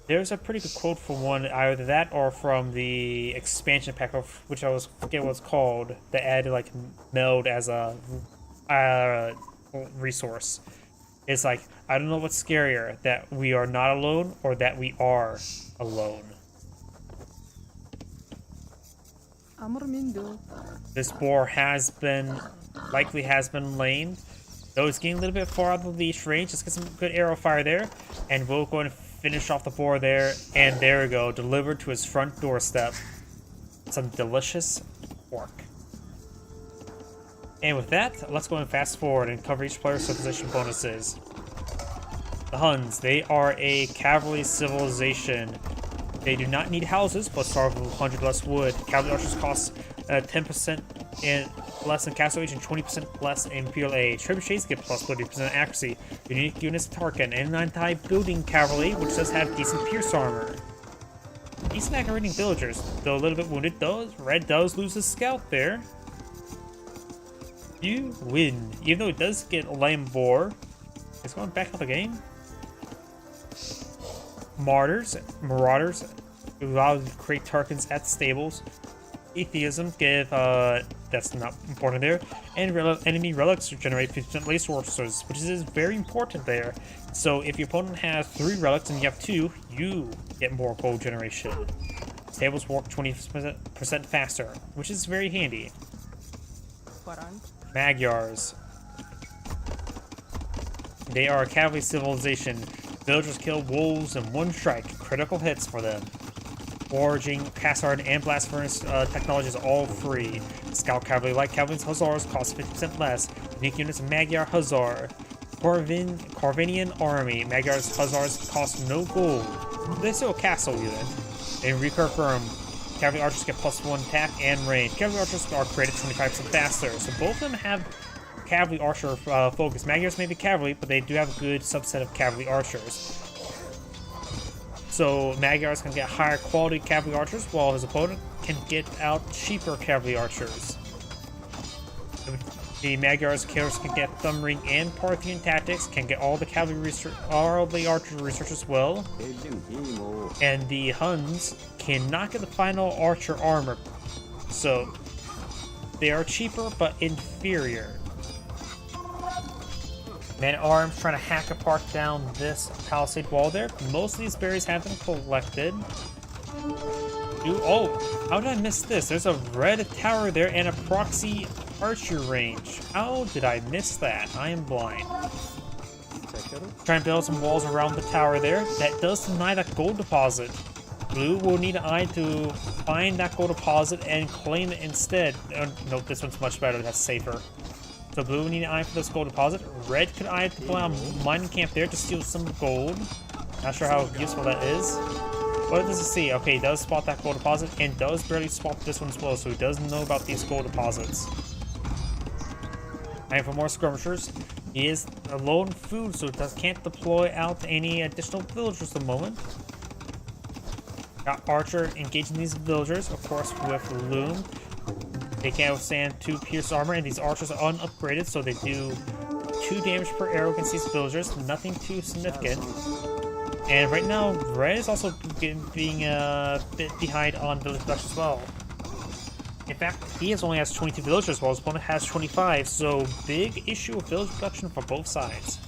There's a pretty good quote from one, either that or from the expansion pack, of which I forget what it's called, that added like meld as a resource. It's like, I don't know what's scarier, that we are not alone or that we are alone. This boar likely has been lamed, though it's getting a little bit far out of the leash range. Let's get some good arrow fire there, and we'll go and finish off the boar there, and there we go, delivered to his front doorstep. Some delicious pork. And with that, let's go and fast forward and cover each player's civilization bonuses. The Huns, they are a cavalry civilization. They do not need houses, but start with 100 less wood. Cavalry archers cost 10% less in Castle Age and 20% less in Imperial Age. Trebuchets get plus 30% accuracy. Unique units Tarkin and anti-building cavalry, which does have decent pierce armor. Decent accurating villagers, though a little bit wounded. Red does lose his scout there. You win, even though it does get a lame boar. It's going back up the game. Marauders allow to create Tarkins at stables. Atheism give that's not important there. And enemy relics generate 50% lay sources, which is very important there. So if your opponent has 3 relics and you have 2, you get more gold generation. Stables work 20% faster, which is very handy. Magyars. They are a cavalry civilization. Villagers kill wolves in 1 strike. Critical hits for them. Foraging, cast hardened, and blast furnace technologies are all free. Scout cavalry, like cavalry's hussars, cost 50% less. Unique units of Magyar Hussar. Corvinian army. Magyar's hussars cost no gold. They're still a castle unit. In reconfirm, cavalry archers get +1 attack and range. Cavalry archers are created 25% faster. So both of them have cavalry archer focus. Magyars may be cavalry, but they do have a good subset of cavalry archers. So Magyars can get higher quality cavalry archers, while his opponent can get out cheaper cavalry archers. The Magyars killers can get Thumb Ring and Parthian tactics, can get all the archer research as well. And the Huns cannot get the final archer armor. So they are cheaper but inferior. Man-at-Arms trying to hack apart down this palisade wall there. Most of these berries have been collected. Oh, how did I miss this? There's a red tower there and a proxy archer range. How did I miss that? I am blind. Trying to build some walls around the tower there. That does deny that gold deposit. Blue will need an eye to find that gold deposit and claim it instead. No, this one's much better. That's safer. So blue will need an eye for this gold deposit. Red could eye to put on mining camp there to steal some gold. Not sure how useful that is. What does it see? Okay, he does spot that gold deposit and does barely spot this one as well, so he does know about these gold deposits. And for more skirmishers, he is low on food, so can't deploy out any additional villagers at the moment. Got Archer engaging these villagers, of course, with Loom. They can't withstand 2 pierce armor, and these archers are unupgraded, so they do 2 damage per arrow against these villagers. Nothing too significant. And right now, Red is also being a bit behind on village production as well. In fact, he only has 22 villagers, while his opponent has 25, so big issue of village production for both sides.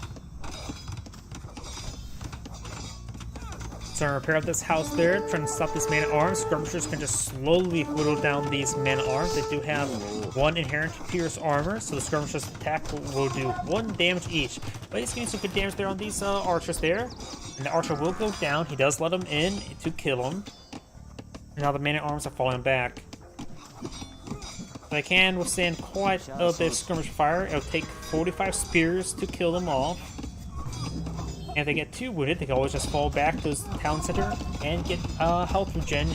So repair up this house there, trying to stop this man-at-arms. Skirmishers can just slowly whittle down these man-at-arms. They do have 1 inherent pierce armor, so the skirmishers attack will do 1 damage each. But he's getting some good damage there on these archers there. And the archer will go down. He does let him in to kill him. Now the man-at-arms are falling back. They can withstand quite a bit of skirmish fire. It'll take 45 spears to kill them off. And if they get too wounded, they can always just fall back to the town center and get health regen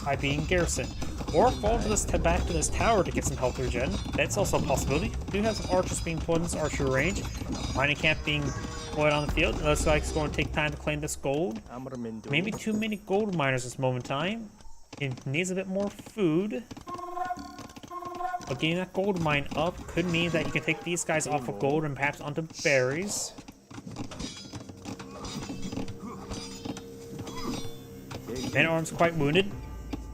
by being garrisoned. Or fall to back to this tower to get some health regen. That's also a possibility. We do have some archers being put in this archer range. Mining camp being put on the field. Looks like it's going to take time to claim this gold. Maybe too many gold miners at this moment in time. It needs a bit more food. But getting that gold mine up could mean that you can take these guys off of gold and perhaps onto berries. Man-at-Arms quite wounded.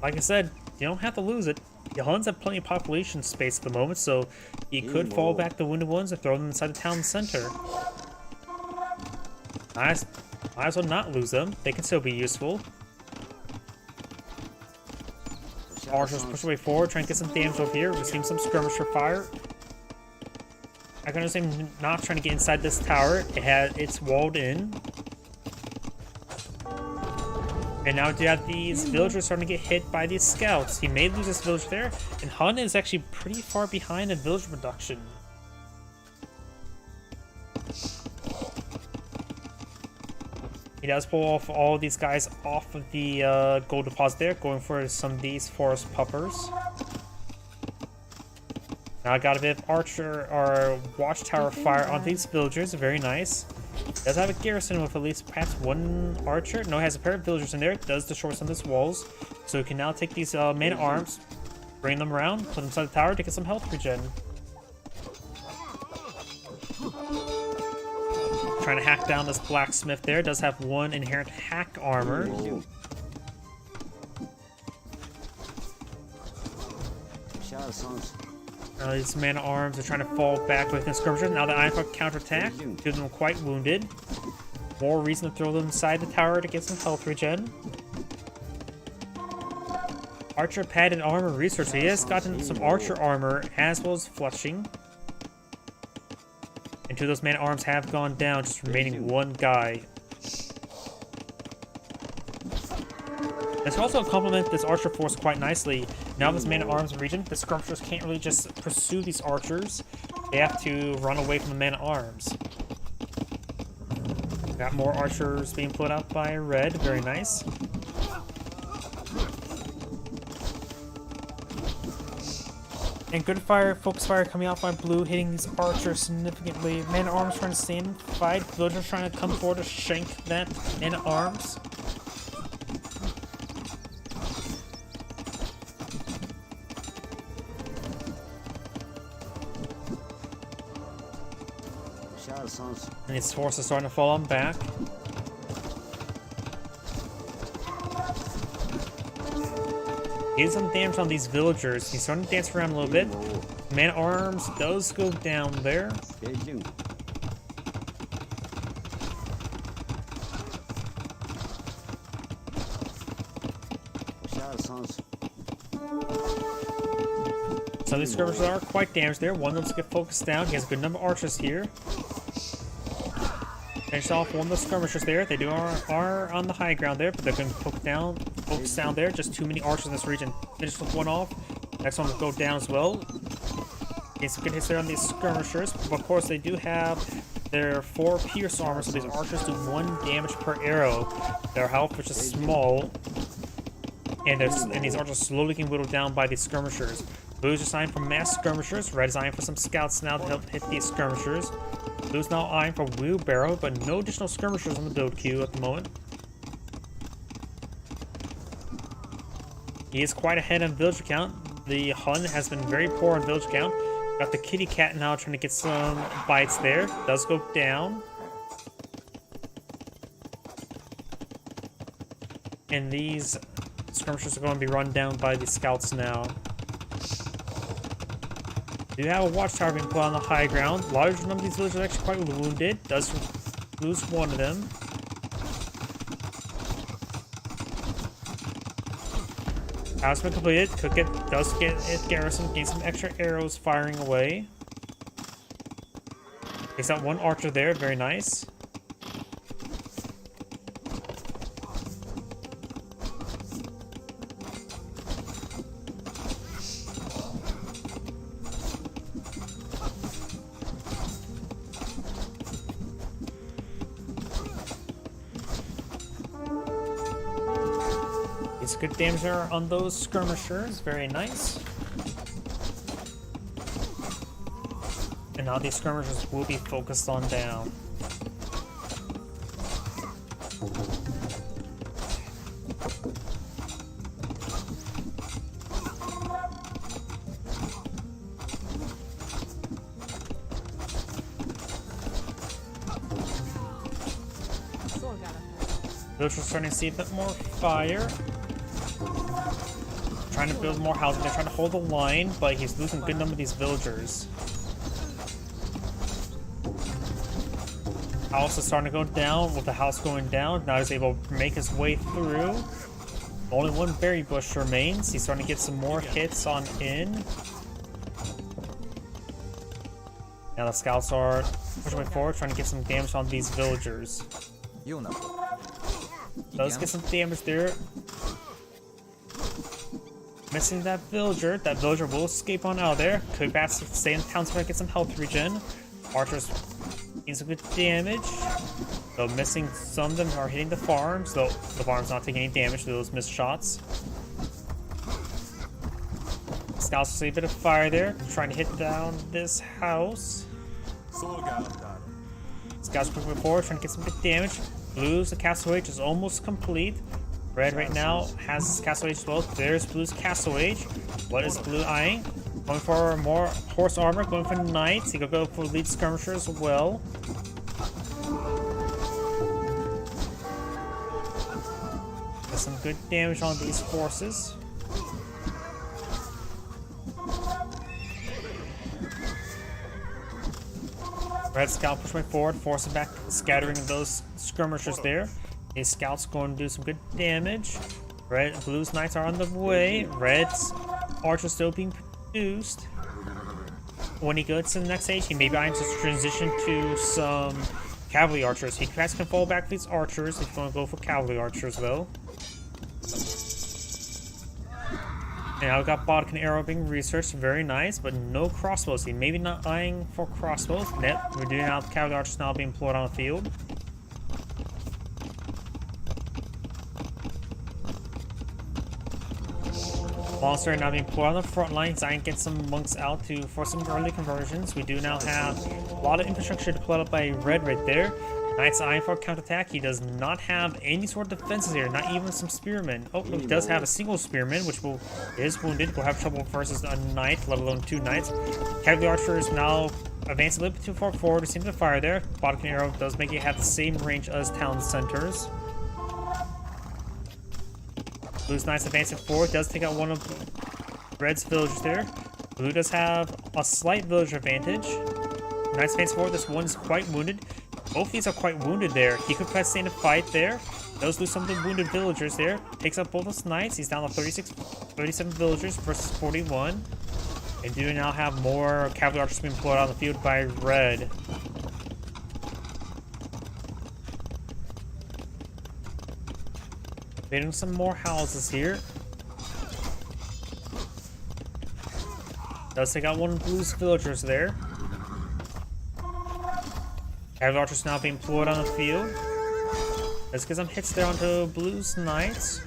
Like I said, you don't have to lose it. The Huns have plenty of population space at the moment, so you could fall back the wounded ones and throw them inside the town center. Might as well not lose them. They can still be useful. Archers push away forward, trying to get some damage over here. We're seeing some skirmisher fire. I can understand not trying to get inside this tower. It's walled in. And now you have these villagers starting to get hit by these scouts. He may lose this village there, and Hun is actually pretty far behind in village production. He does pull off all these guys off of the gold deposit there, going for some of these forest puppers. Now I got a bit of archer or watchtower fire on these villagers, very nice. Does have a garrison with at least perhaps 1 archer. No, it has a pair of villagers in there. It does destroy some of these walls. So we can now take these men-at-arms, bring them around, put them inside the tower to get some health regen. Trying to hack down this blacksmith there. Does have 1 inherent hack armor. These man-at-arms are trying to fall back with the skirmishers. Now the Ironfoot counterattack. 2 of them quite wounded. More reason to throw them inside the tower to get some health regen. Archer padded armor research. So he has gotten some archer armor as well as flushing. And 2 of those man-at-arms have gone down, just remaining 1 guy. This can also complement this archer force quite nicely. Now this man-at-arms region, the skirmishers can't really just pursue these archers. They have to run away from the man-at-arms. Got more archers being put out by Red, very nice. And good fire, focus fire coming out by Blue, hitting these archers significantly. Man-at-arms trying to stand and fight. Villagers trying to come forward to shank that man-at-arms. And his force is starting to fall on back. He did some damage on these villagers. He's starting to dance around a little bit. Man-at-arms does go down there. bakarsanız Some of these skirmishers are quite damaged there. One of them get focused down. He has a good number of archers here. Finish off one of those skirmishers there. They are on the high ground there, but they're going to focus down there. Just too many archers in this region. Finish with one off. Next one will go down as well. Get some good hits there on these skirmishers. But of course, they do have their 4 pierce armor, so these archers do 1 damage per arrow. Their health, which is small, and these archers slowly getting whittled down by these skirmishers. Blue's assigned for mass skirmishers. Red is eyeing for some scouts now to help hit these skirmishers. Blue's now eyeing for wheelbarrow, but no additional skirmishers on the build queue at the moment. He is quite ahead on villager count. The Hun has been very poor on villager count. Got the kitty cat now trying to get some bites there. Does go down. And these skirmishers are going to be run down by the scouts now. Do have a watchtower being put on the high ground. A large number of these villagers are actually quite wounded. Does lose one of them. House been completed. Does get it garrison, gain some extra arrows firing away. Takes out 1 archer there, very nice. It's good damage there on those skirmishers, very nice. And now these skirmishers will be focused on down. Villagers are starting to see a bit more fire. Trying to build more housing. They're trying to hold the line, but he's losing a good number of these villagers. House is starting to go down. With the house going down, now he's able to make his way through. Only 1 berry bush remains. He's starting to get some more hits on in. Now the scouts are pushing forward, trying to get some damage on these villagers. Does get some damage there. Missing that villager. That villager will escape on out of there. Could perhaps stay in town to get some health regen. Archers getting some good damage. Though missing some of them are hitting the farms, though the farm's not taking any damage to those missed shots. Scouts see a bit of fire there, trying to hit down this house. Scouts moving forward, trying to get some good damage. Blue's the castle age is almost complete. Red right now has his castle age as well. There's Blue's castle age. What is Blue eyeing? Going for more horse armor, going for knights. He could go for lead skirmisher as well. Got some good damage on these forces. Red scout pushing forward, forcing back scattering of those skirmishers there. These scouts going to do some good damage. Blue's knights are on the way. Red's archers still being produced. When he goes to the next stage, he may be able to transition to some cavalry archers. He perhaps can fall back for these archers if he's going to go for cavalry archers, though. And now we got Bodkin arrow being researched, very nice, but no crossbows. He may be not eyeing for crossbows. We're doing now cavalry archers now being employed on the field. Monster now being put on the front lines. I can get some monks out for some early conversions. We do now have a lot of infrastructure deployed up by Red right there. Knight's eyeing for a counterattack. He does not have any sort of defenses here, not even some spearmen. Oh, he does have a single spearman, which is wounded. Will have trouble versus a knight, let alone 2 knights. Cavalry archer is now advancing a little bit too far forward to seem to fire there. Bodkin arrow does make it have the same range as town centers. Blue's knights advancing forward, does take out one of Red's villagers there. Blue does have a slight villager advantage. Knights advancing forward, this one is quite wounded. Both of these are quite wounded there. He could press stay in a fight there. Does lose some of the wounded villagers there. Takes up both those knights. He's down to 37 villagers versus 41. And do now have more cavalry archers being pulled out on the field by red. Building some more houses here. Does take out one of blue's villagers there. Cavalry archers now being pulled on the field. Let's get some hits there onto blue's knights.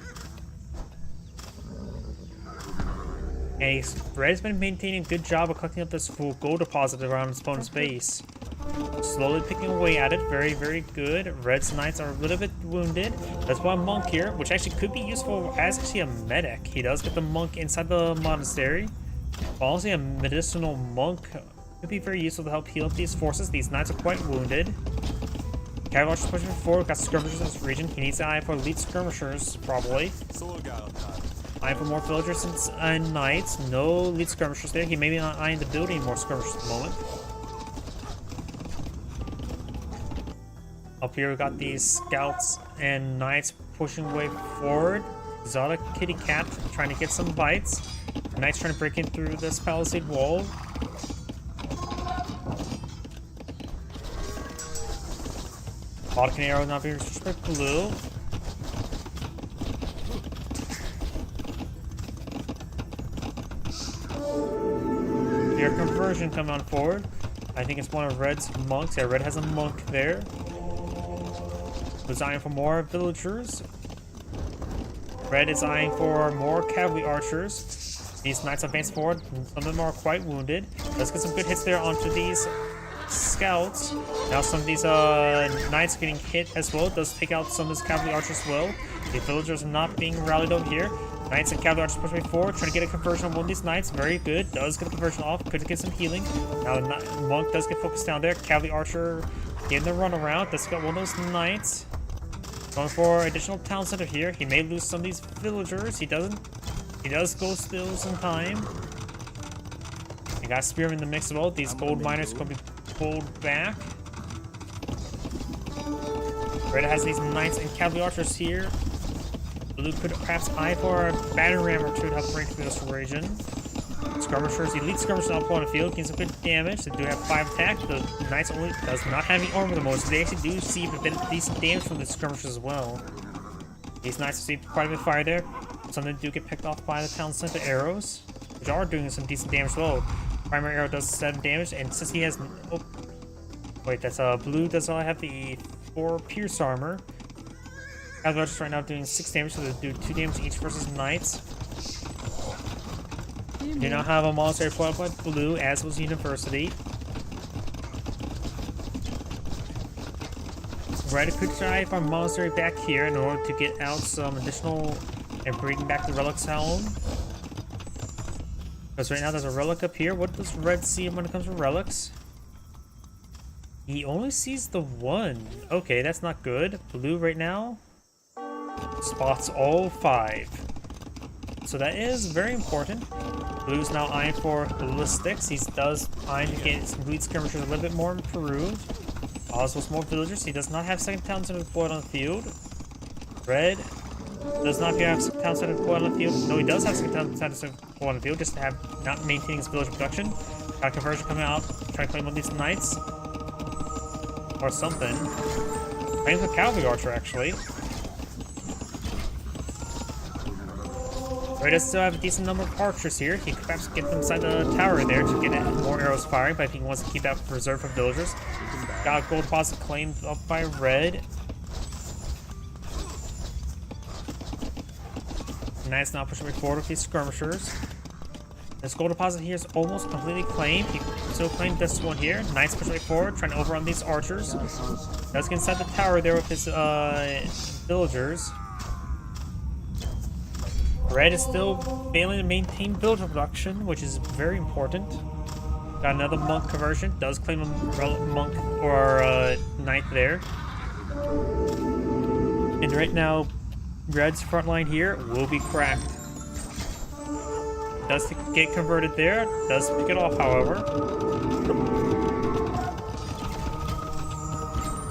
And red's been maintaining a good job of collecting up this full gold deposit around his opponent's base. Slowly picking away at it. Very, very good. Red's knights are a little bit wounded. That's why a monk here, which actually could be useful as actually a medic. He does get the monk inside the monastery. Honestly, a medicinal monk could be very useful to help heal up these forces. These knights are quite wounded. Cavalry archers pushing forward. Got skirmishers in this region. He needs to eye for elite skirmishers, probably. Eye for more villagers and knights. No elite skirmishers there. He may be not eyeing the building more skirmishers at the moment. Up here we got these scouts and knights pushing way forward. Exotic kitty cat trying to get some bites. Knights trying to break in through this palisade wall. Bodkin arrow not being restricted by blue. Your conversion coming on forward. I think it's one of Red's monks. Yeah, Red has a monk there. Was eyeing for more villagers. Red is eyeing for more cavalry archers. These knights advance forward. Some of them are quite wounded. Let's get some good hits there onto these scouts. Now some of these knights getting hit as well. Does take out some of this cavalry archers as well. The villagers are not being rallied over here. Knights and cavalry archers pushing forward, trying to get a conversion on one of these knights. Very good. Does get the conversion off. Could get some healing. Now the monk does get focused down there. Cavalry archer getting the run around. Does get one of those knights. Going for additional town center here. He may lose some of these villagers. He doesn't. He does go still some time. He got Spearman in the mix as well. These gold miners are going to be pulled back. Red has these knights and cavalry archers here. Blue could perhaps eye for a battering ram or two to help break through this region. Skirmishers, elite skirmishers on the field, getting some good damage. They do have 5 attack. The knights only does not have any armor the most. They actually do receive a bit of decent damage from the skirmishers as well. These knights receive quite a bit of fire there. Some of them do get picked off by the town center arrows, which are doing some decent damage as well. Primary arrow does 7 damage, and since he has wait, that's blue does not have the 4 pierce armor. Cavalry archers right now doing 6 damage, so they do 2 damage each versus knights. We do not have a monastery fought by blue, as was University. Red could try for monastery back here in order to get out some additional and bring back the relics home. Because right now there's a relic up here. What does Red see when it comes to relics? He only sees the 1. Okay, that's not good. Blue right now spots all 5. So that is very important. Blue's now eyeing for ballistics. He does eyeing to get some elite skirmishers a little bit more improved. Also, more villagers. He does not have second town center deployed on the field. Red does not have second town center deployed on the field. No, he does have second town center deployed on the field, just to have not maintaining his village production. Got a conversion coming out, trying to claim one of these knights or something. Claims a cavalry archer actually. Red does still have a decent number of archers here. He could perhaps get them inside the tower there to get more arrows firing, but if he wants to keep that reserved for villagers. Got a gold deposit claimed up by Red. Knight's now pushing forward with these skirmishers. This gold deposit here is almost completely claimed. He still claimed this one here. Knight's pushing forward, trying to overrun these archers. Does get inside the tower there with his villagers. Red is still failing to maintain villager production, which is very important. Got another monk conversion. Does claim a monk or a knight there. And right now, Red's front line here will be cracked. Does get converted there. Does pick it off, however.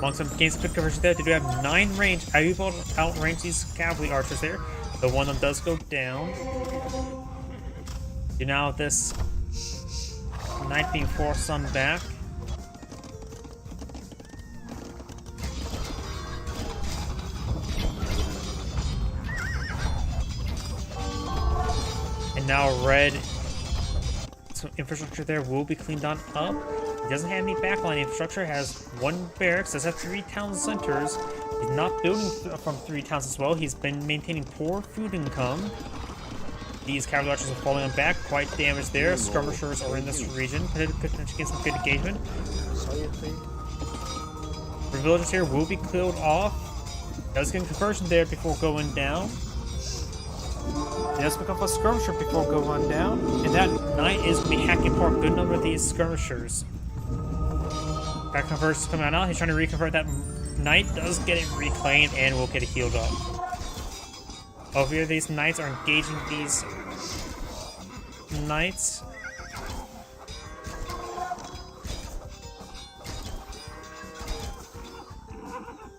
Want some gains good coverage there. They do have 9 range. Are you able to outrange these cavalry archers there? The one of them does go down. You now have this knight being forced on back. And now red, some infrastructure there will be cleaned on up. He doesn't have any backline infrastructure, has 1 barracks, does have 3 town centers. He's not building from 3 towns as well. He's been maintaining poor food income. These cavalry archers are falling on back, quite damaged there. Skirmishers are in this region, could get some good engagement. The villagers here will be killed off. Does get conversion there before going down. He does pick up a skirmisher before going down, and that knight is going to be hacking for a good number of these skirmishers. That conversion's coming out. He's trying to reconvert that knight, does get it reclaimed, and will get it healed up. Over here, these knights are engaging these knights.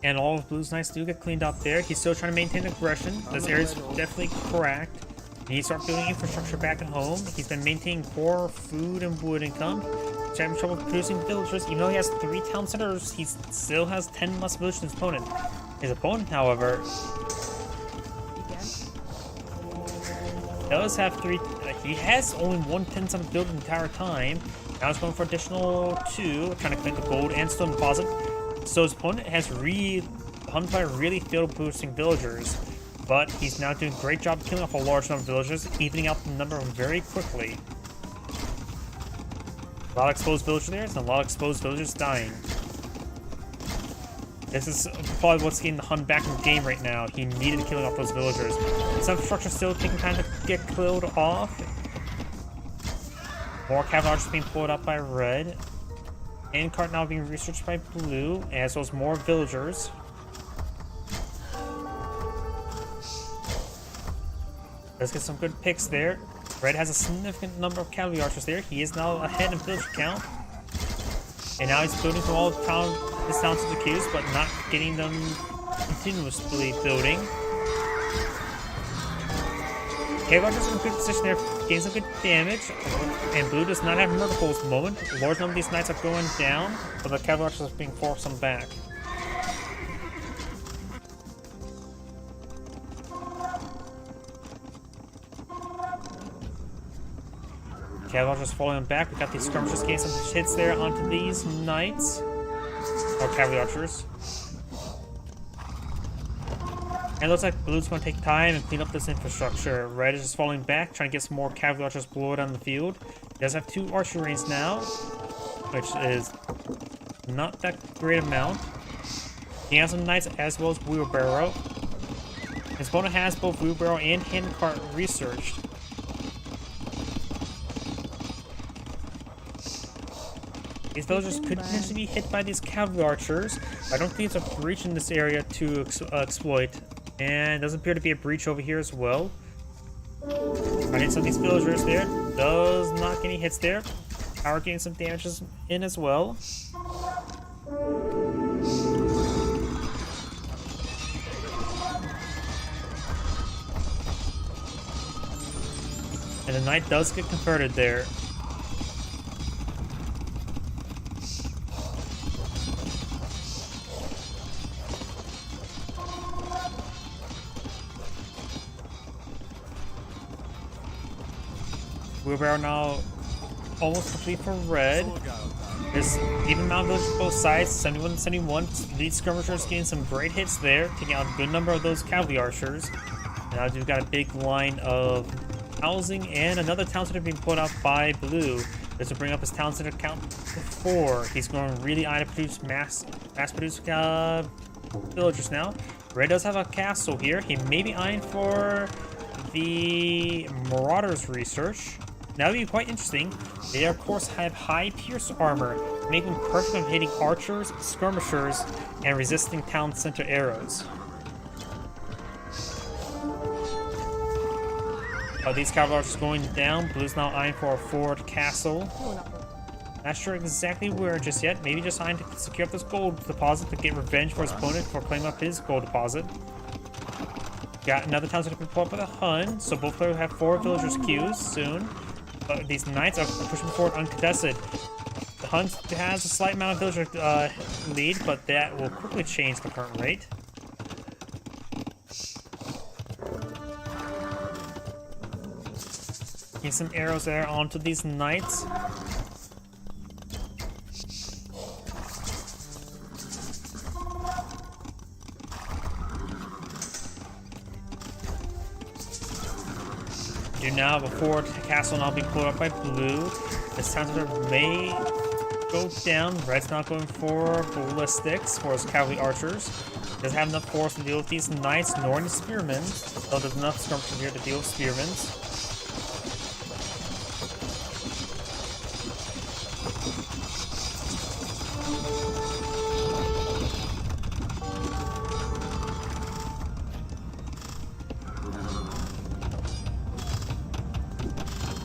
And all of Blue's knights do get cleaned up there. He's still trying to maintain aggression. This area's definitely cracked. He needs to start building infrastructure back at home. He's been maintaining poor food and wood income. He's having trouble producing villagers. Even though he has 3 town centers, he still has 10 less villagers than his opponent. His opponent, however, does have 3. He has only 1 10 center built the entire time. Now he's going for additional 2, trying to collect the gold and stone deposit. So his opponent has Hunfire really failed boosting villagers, but he's now doing a great job killing off a large number of villagers, evening out the number of them very quickly. A lot of exposed villagers there, and a lot of exposed villagers dying. This is probably what's getting the Hun back in the game right now. He needed killing off those villagers. Some infrastructure still taking time to get killed off. More cavalry archers being pulled up by red. And cart now being researched by blue, as well as more villagers. Let's get some good picks there. Red has a significant number of cavalry archers there. He is now ahead in villager count. And now he's building from all his towns to the queues, but not getting them continuously building. Cavalry archers in a good position there, getting some good damage. And blue does not have murder pulls at the moment. A large number of these knights are going down, but the cavalry archers are being forced on back. Cavalry archers falling back. We got these skirmishers getting some hits there onto these knights. Or cavalry archers. And it looks like blue's going to take time and clean up this infrastructure. Red is just falling back, trying to get some more cavalry archers blown on the field. He does have 2 archery ranges now, which is not that great amount. He has some knights as well as wheelbarrow. His opponent has both wheelbarrow and handcart researched. These villagers could potentially be hit by these cavalry archers. I don't think it's a breach in this area to exploit. And doesn't appear to be a breach over here as well. I need some of these villagers there. Does not get any hits there. Power getting some damages in as well. And the knight does get converted there. Wheelbarrow now almost complete for red. There's even amount of villagers both sides, 71 and 71. These skirmishers getting some great hits there, taking out a good number of those cavalry archers. Now we've got a big line of housing and another town center being put out by blue. This will bring up his town center count to 4. He's going really high to produce mass produce villagers now. Red does have a castle here. He may be eyeing for the Marauders research. That would be quite interesting. They of course have high pierce armor, making them perfect for hitting archers, skirmishers, and resisting town center arrows. These cavalry archers going down. Blue's now eyeing for a forward castle. Not sure exactly where just yet. Maybe just trying to secure up this gold deposit to get revenge for his opponent for claiming up his gold deposit. Got another town center pulled up by the Hun, so both players have 4 villagers queues soon. But these knights are pushing forward uncontested. The Hun has a slight amount of villager lead, but that will quickly change the current rate. Getting some arrows there onto these knights. Do now before the castle now be pulled up by blue. This town center may go down. Red's not going for ballistics for his cavalry archers. Doesn't have enough force to deal with these knights nor any spearmen. So there's enough skirmishers here to deal with spearmen.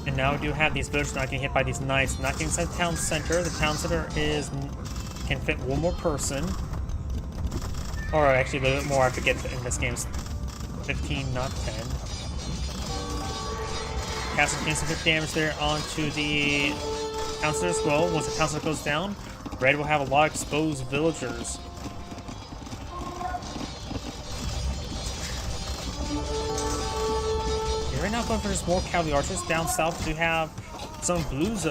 And now we do have these villagers not getting hit by these knights. Not getting inside the town center. The town center can fit 1 more person. Or actually a little bit more, I forget in this game. 15, not 10. Castle getting some good damage there onto the town center as well. Once the town center goes down, Red will have a lot of exposed villagers. Right now, going for just more cavalry archers. Down south, we have some blues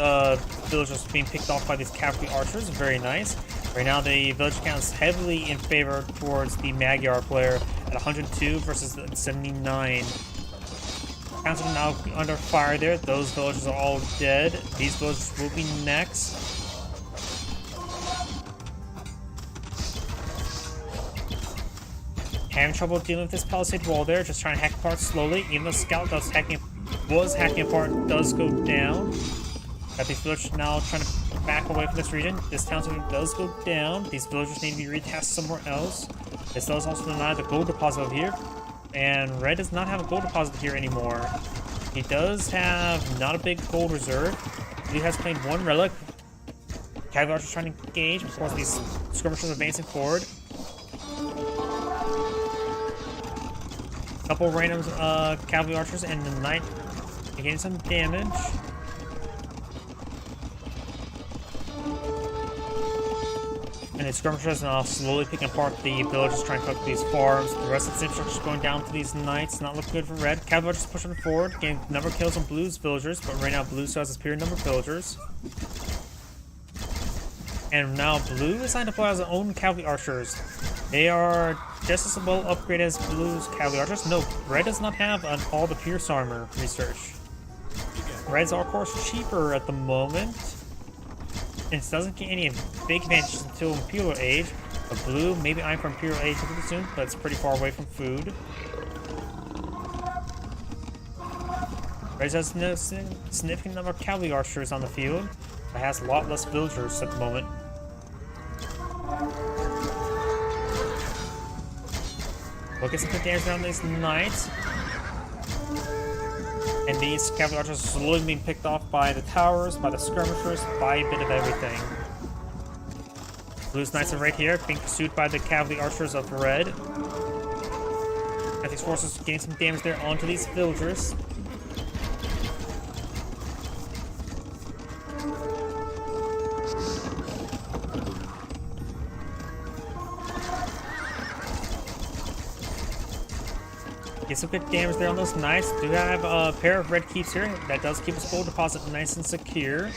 villagers being picked off by these cavalry archers. Very nice. Right now, the villager count is heavily in favor towards the Magyar player at 102 versus 79. Counts are now under fire there. Those villagers are all dead. These villagers will be next. Having trouble dealing with this palisade wall there, just trying to hack apart slowly. Even though Scout was hacking apart, does go down. Got these villagers now trying to back away from this region. This town center does go down. These villagers need to be retasked somewhere else. This does also deny the gold deposit over here. And Red does not have a gold deposit here anymore. He does have not a big gold reserve. He has claimed 1 relic. Cavalry archers trying to engage before these skirmishers advancing forward. Couple random cavalry archers and the knight getting some damage. And the skirmishers are now slowly picking apart the villagers trying to cook these farms. The rest of the infrastructure is going down to these knights. Not looking good for Red. Cavalry archers pushing forward, getting number of kills on Blue's villagers, but right now Blue still has a superior number of villagers. And now Blue is signed up as their own cavalry archers. They are just as well upgraded as Blue's cavalry archers. No, Red does not have all the Pierce armor research. Red's are of course cheaper at the moment. And it doesn't get any big advantages until Imperial Age. But Blue, maybe I'm from Imperial Age pretty soon, but it's pretty far away from food. Red has no significant number of cavalry archers on the field, but has a lot less villagers at the moment. Look at some good damage around these knights. And these cavalry archers are slowly being picked off by the towers, by the skirmishers, by a bit of everything. Blue's knights are right here, being pursued by the cavalry archers of Red. And these forces getting some damage there onto these villagers. Get some good damage there on those knights. Do have a pair of red keeps here. That does keep his gold deposit nice and secure.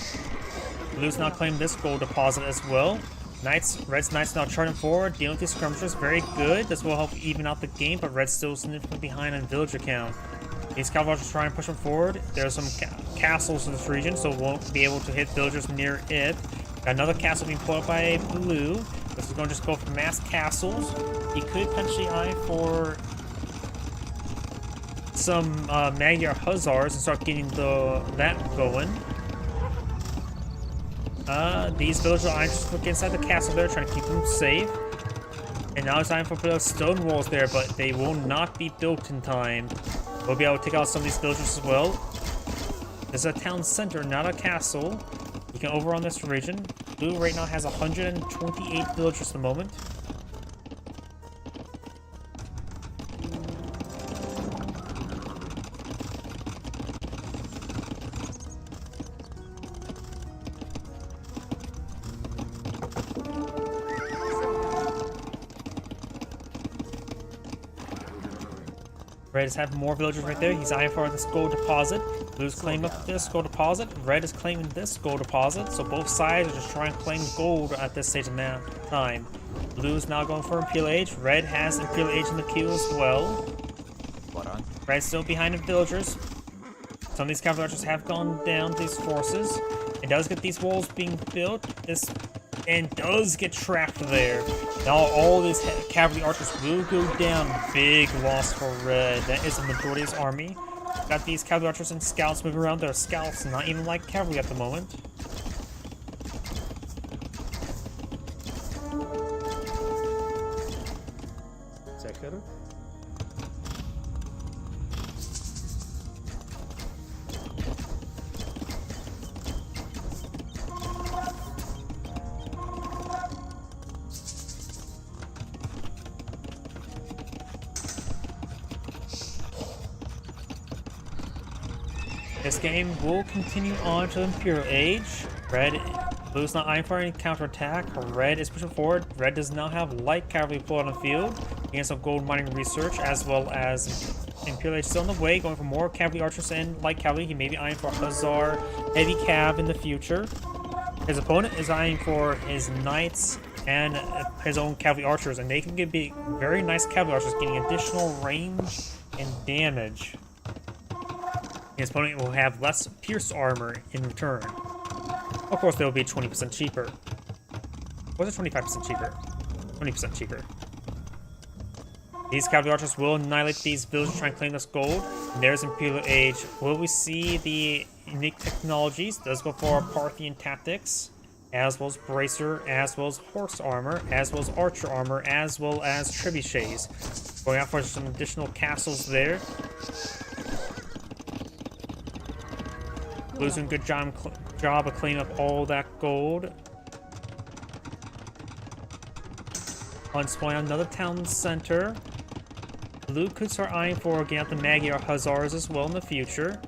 Blue's now claimed this gold deposit as well. Red's knights now charging forward, dealing with these skirmishers. Very good. This will help even out the game, but Red's still significantly behind on villager count. These cavalry are trying to push them forward. There's some castles in this region, so won't be able to hit villagers near it. Got another castle being pulled up by Blue. This is going to just go for mass castles. He could potentially eye for some Magyar Hussars and start getting that going. These villagers are just looking inside the castle there, trying to keep them safe. And now it's time for those stone walls there, but they will not be built in time. We'll be able to take out some of these villagers as well. This is a town center, not a castle. You can overrun this region. Blue right now has 128 villagers at the moment. Red is having more villagers right there. He's eyeing for this gold deposit. Blue's claiming up this gold deposit. Red is claiming this gold deposit. So both sides are just trying to claim gold at this stage of time. Blue's now going for Imperial Age. Red has Imperial Age in the queue as well. Red's still behind the villagers. Some of these cavalry archers have gone down to these forces. It does get these walls being built. And does get trapped there. Now all these cavalry archers will go down. Big loss for Red. That is the majority of his army. Got these cavalry archers and scouts moving around. There are scouts, not even like cavalry at the moment. Zeker. This game will continue on to Imperial Age. Blue's not eyeing for any counterattack. Red is pushing forward. Red does now have light cavalry pulled on the field. He has some gold mining research, as well as Imperial Age still on the way, going for more cavalry archers and light cavalry. He may be eyeing for Hussar heavy cav in the future. His opponent is eyeing for his knights and his own cavalry archers, and they can be very nice cavalry archers, getting additional range and damage. His opponent will have less pierce armor in return. Of course, they will be 20% cheaper. Or is it 25% cheaper? 20% cheaper. These cavalry archers will annihilate these villagers trying to claim this gold. And there's Imperial Age. Will we see the unique technologies? Does go for Parthian tactics, as well as bracer, as well as horse armor, as well as archer armor, as well as trebuchets. Going out for some additional castles there. Blue's doing a good job of cleaning up all that gold. Once point out another town center. Blue could start eyeing for getting out the Magyar Hussars as well in the future.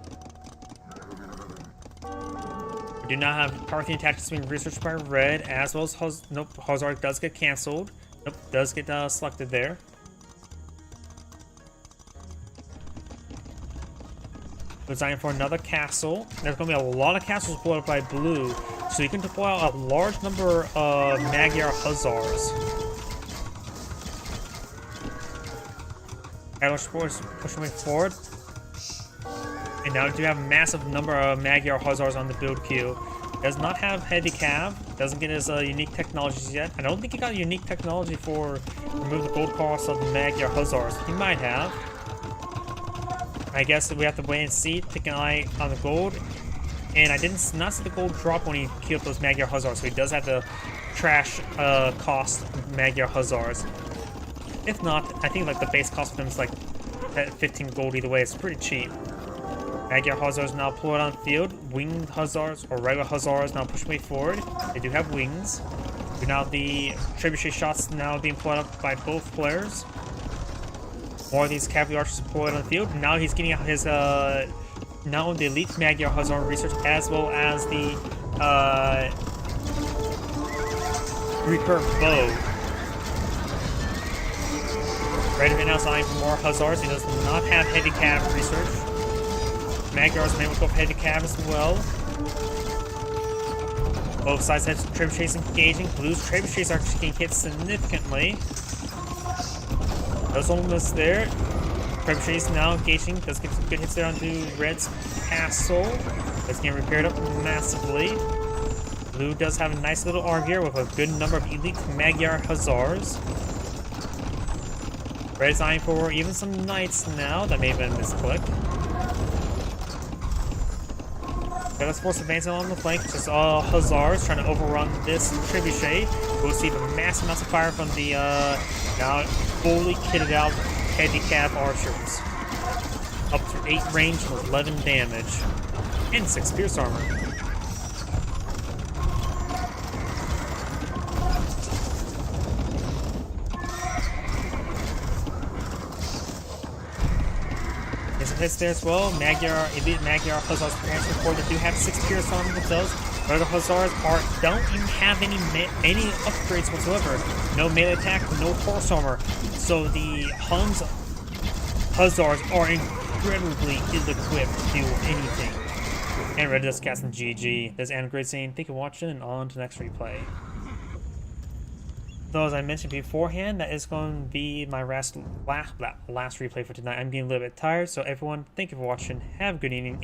We do not have Parthian tactics being researched by Red, as well as nope, Hussar does get cancelled. Nope, does get selected there. Designing for another castle. There's going to be a lot of castles deployed by Blue, so you can deploy a large number of Magyar Hussars. Force pushing forward. And now we do have a massive number of Magyar Hussars on the build queue. Does not have heavy cav. Doesn't get his unique technologies yet. I don't think he got a unique technology for remove the gold cost of the Magyar Hussars. He might have. I guess we have to wait and see, take an eye on the gold. And I did not see the gold drop when he killed those Magyar Hussars, so he does have the trash cost Magyar Hussars. If not, I think like the base cost for them is like 15 gold either way. It's pretty cheap. Magyar Hussars now pulled on the field. Winged Hussars or regular Hussars now push way forward. They do have wings. Now the trebuchet shots now being pulled up by both players. More of these cavalry archers deployed on the field. Now he's getting out his not only the elite Magyar Hussar research, as well as the recurve bow. Red right now is eyeing for more Hussars. He does not have heavy cav research. Magyars may go for heavy cav as well. Both sides have trebuchets engaging. Blue's trebuchets are getting hit significantly. Those almost there. Trebuchets now engaging. Does get some good hits there onto Red's castle. That's getting repaired up massively. Blue does have a nice little arm here with a good number of elite Magyar Hussars. Red is eyeing for even some knights now. That may have been a misclick. Let's force advancing along the flank. Just all Hussars trying to overrun this trebuchet. We'll see the massive amounts of fire from the now fully kitted out heavy cav archers. Up to 8 range with 11 damage. And 6 pierce armor. There's some hits there as well. Magyar, Elite Magyar, Hussars Parents report that do have 6 Pure Armor themselves. Regular Hussars don't even have any upgrades whatsoever. No melee attack, no force armor. So the Hussars are incredibly ill-equipped to do anything. And Red Dust Cast and GG. There's Anne saying, thank you for watching, and on to the next replay. Though, as I mentioned beforehand, that is going to be my last replay for tonight. I'm getting a little bit tired, so everyone, thank you for watching. Have a good evening.